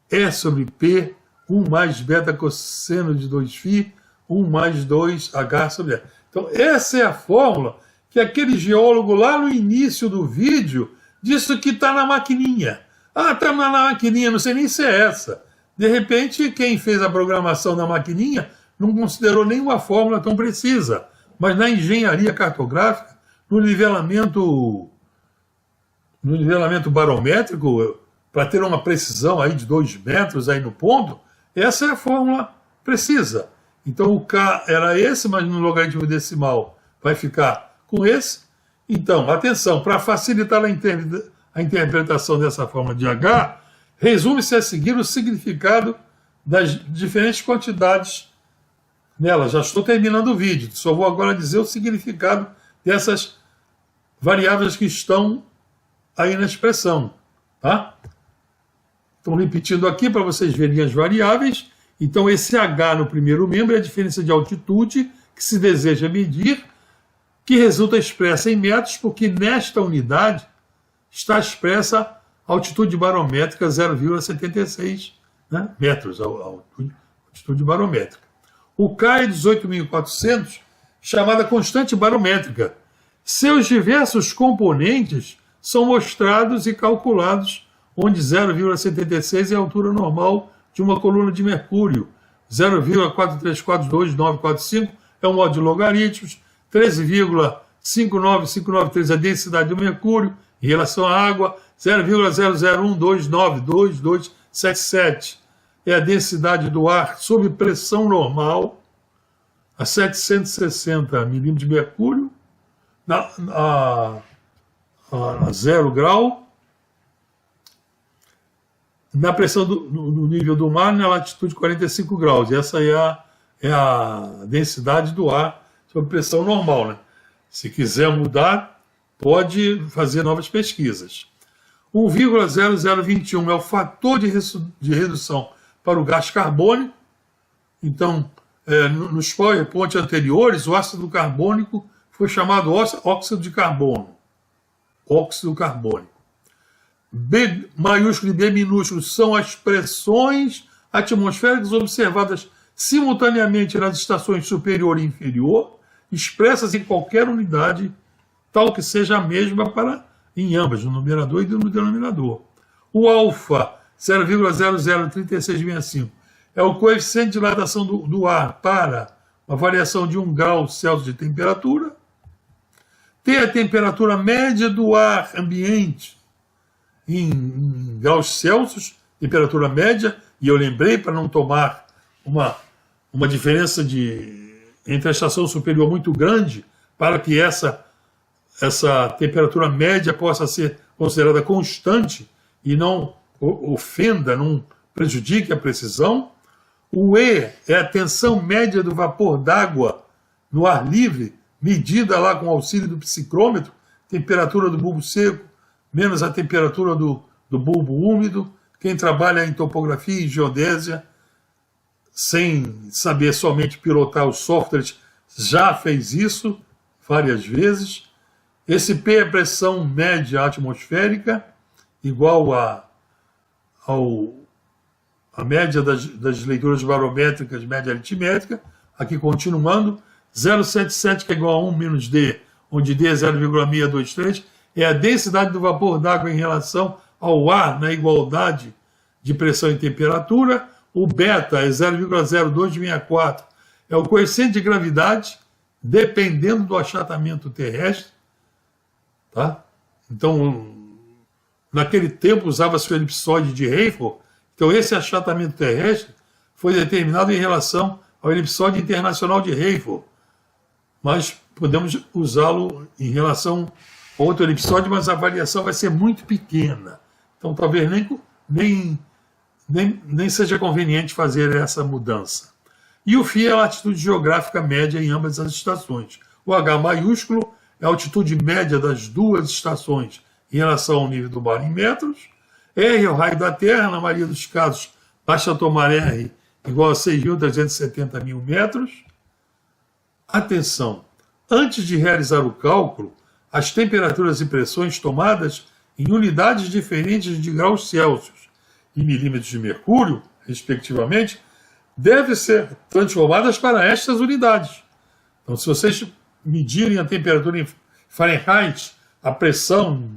E sobre P, 1 mais beta cosseno de 2φ, 1 mais 2H sobre E. Então, essa é a fórmula que aquele geólogo lá no início do vídeo disse que está na maquininha. Ah, está na maquininha, não sei nem se é essa. De repente, quem fez a programação da maquininha não considerou nenhuma fórmula tão precisa. Mas na engenharia cartográfica, no nivelamento barométrico, para ter uma precisão aí de 2 metros aí no ponto, essa é a fórmula precisa. Então o K era esse, mas no logaritmo decimal vai ficar com esse. Então, atenção, para facilitar a interpretação dessa fórmula de H, resume-se a seguir o significado das diferentes quantidades nela. Já estou terminando o vídeo, só vou agora dizer o significado dessas variáveis que estão aí na expressão. Tá? Então, repetindo aqui para vocês verem as variáveis. Então, esse H no primeiro membro é a diferença de altitude que se deseja medir, que resulta expressa em metros, porque nesta unidade está expressa a altitude barométrica 0,76 metros, a altitude barométrica. O K é 18.400, chamada constante barométrica. Seus diversos componentes são mostrados e calculados, onde 0,76 é a altura normal de uma coluna de mercúrio, 0,4342945 é o modo de logaritmos, 13,59593 é a densidade do mercúrio em relação à água, 0,001292277 é a densidade do ar sob pressão normal, a 760 milímetros de mercúrio, a 0 grau, na pressão no nível do mar, na latitude 45 graus. Essa é a densidade do ar sob pressão normal. Né? Se quiser mudar, pode fazer novas pesquisas. 1,0021 é o fator de redução para o gás carbônico. Então, nos PowerPoint anteriores, o ácido carbônico foi chamado óxido de carbono. Óxido carbônico. B maiúsculo e B minúsculo são as pressões atmosféricas observadas simultaneamente nas estações superior e inferior, expressas em qualquer unidade, tal que seja a mesma em ambas, no numerador e no denominador. O alfa, 0,003665, é o coeficiente de dilatação do ar para uma variação de 1 grau Celsius de temperatura. T é a temperatura média do ar ambiente em graus Celsius, temperatura média, e eu lembrei para não tomar uma diferença entre a estação superior muito grande, para que essa temperatura média possa ser considerada constante e não ofenda, não prejudique a precisão. O E é a tensão média do vapor d'água no ar livre, medida lá com o auxílio do psicrômetro, temperatura do bulbo seco, menos a temperatura do bulbo úmido. Quem trabalha em topografia e geodésia, sem saber somente pilotar os softwares, já fez isso várias vezes. Esse P é pressão média atmosférica, igual a média das leituras barométricas, média aritmétrica, aqui continuando, 0,77, que é igual a 1 menos D, onde D é 0,623, é a densidade do vapor d'água em relação ao ar na igualdade de pressão e temperatura. O beta é 0,0264, é o coeficiente de gravidade, dependendo do achatamento terrestre. Tá? Então, naquele tempo usava-se o elipsoide de Rayford. Então, esse achatamento terrestre foi determinado em relação ao elipsoide internacional de Rayford. Mas podemos usá-lo em relação a outro elipsoide, mas a variação vai ser muito pequena. Então, talvez nem seja conveniente fazer essa mudança. E o φ é a latitude geográfica média em ambas as estações. O H maiúsculo é a altitude média das duas estações em relação ao nível do mar em metros. R é o raio da Terra, na maioria dos casos, basta tomar R igual a 6.370 mil metros. Atenção, antes de realizar o cálculo, as temperaturas e pressões tomadas em unidades diferentes de graus Celsius e milímetros de mercúrio, respectivamente, devem ser transformadas para estas unidades. Então, se vocês medirem a temperatura em Fahrenheit, a pressão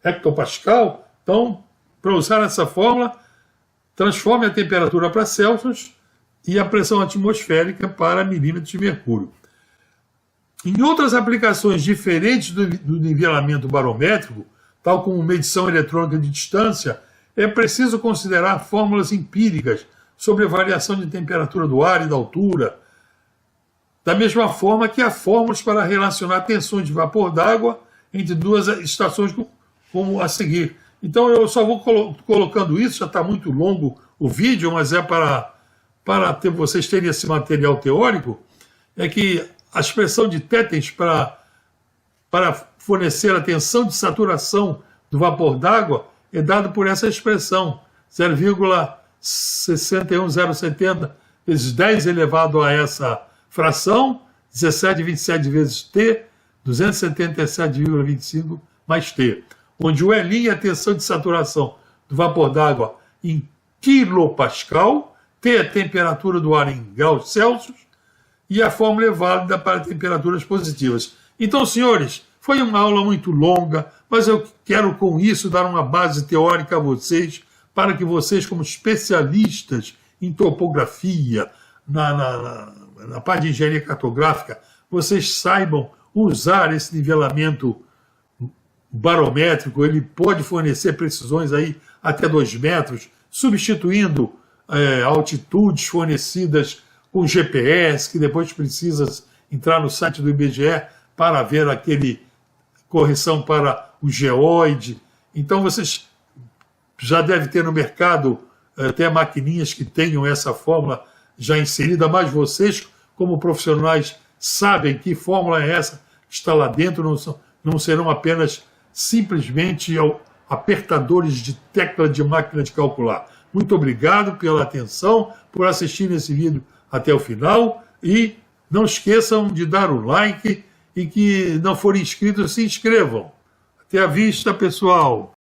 hectopascal, então, para usar essa fórmula, transforme a temperatura para Celsius e a pressão atmosférica para milímetros de mercúrio. Em outras aplicações diferentes do nivelamento barométrico, tal como medição eletrônica de distância, é preciso considerar fórmulas empíricas sobre a variação de temperatura do ar e da altura, da mesma forma que há fórmulas para relacionar tensões de vapor d'água entre duas estações, como a seguir. Então eu só vou colocando isso, já está muito longo o vídeo, mas é para vocês terem esse material teórico, é que a expressão de Tétens para fornecer a tensão de saturação do vapor d'água é dado por essa expressão, 0,61070 vezes 10 elevado a essa fração, 17,27 vezes T, 277,25 mais T, onde o L é a tensão de saturação do vapor d'água em quilopascal, T é a temperatura do ar em graus Celsius, e a fórmula é válida para temperaturas positivas. Então, senhores, foi uma aula muito longa, mas eu quero com isso dar uma base teórica a vocês, para que vocês, como especialistas em topografia, na parte de engenharia cartográfica, vocês saibam usar esse nivelamento barométrico. Ele pode fornecer precisões aí até 2 metros, substituindo altitudes fornecidas com GPS, que depois precisa entrar no site do IBGE para ver aquele correção para o geoide. Então vocês já devem ter no mercado até maquininhas que tenham essa fórmula já inserida, mas vocês, como profissionais, sabem que fórmula é essa que está lá dentro, não serão apenas simplesmente apertadores de tecla de máquina de calcular. Muito obrigado pela atenção, por assistir esse vídeo até o final, e não esqueçam de dar o like, e que não forem inscritos, se inscrevam. Até a vista, pessoal!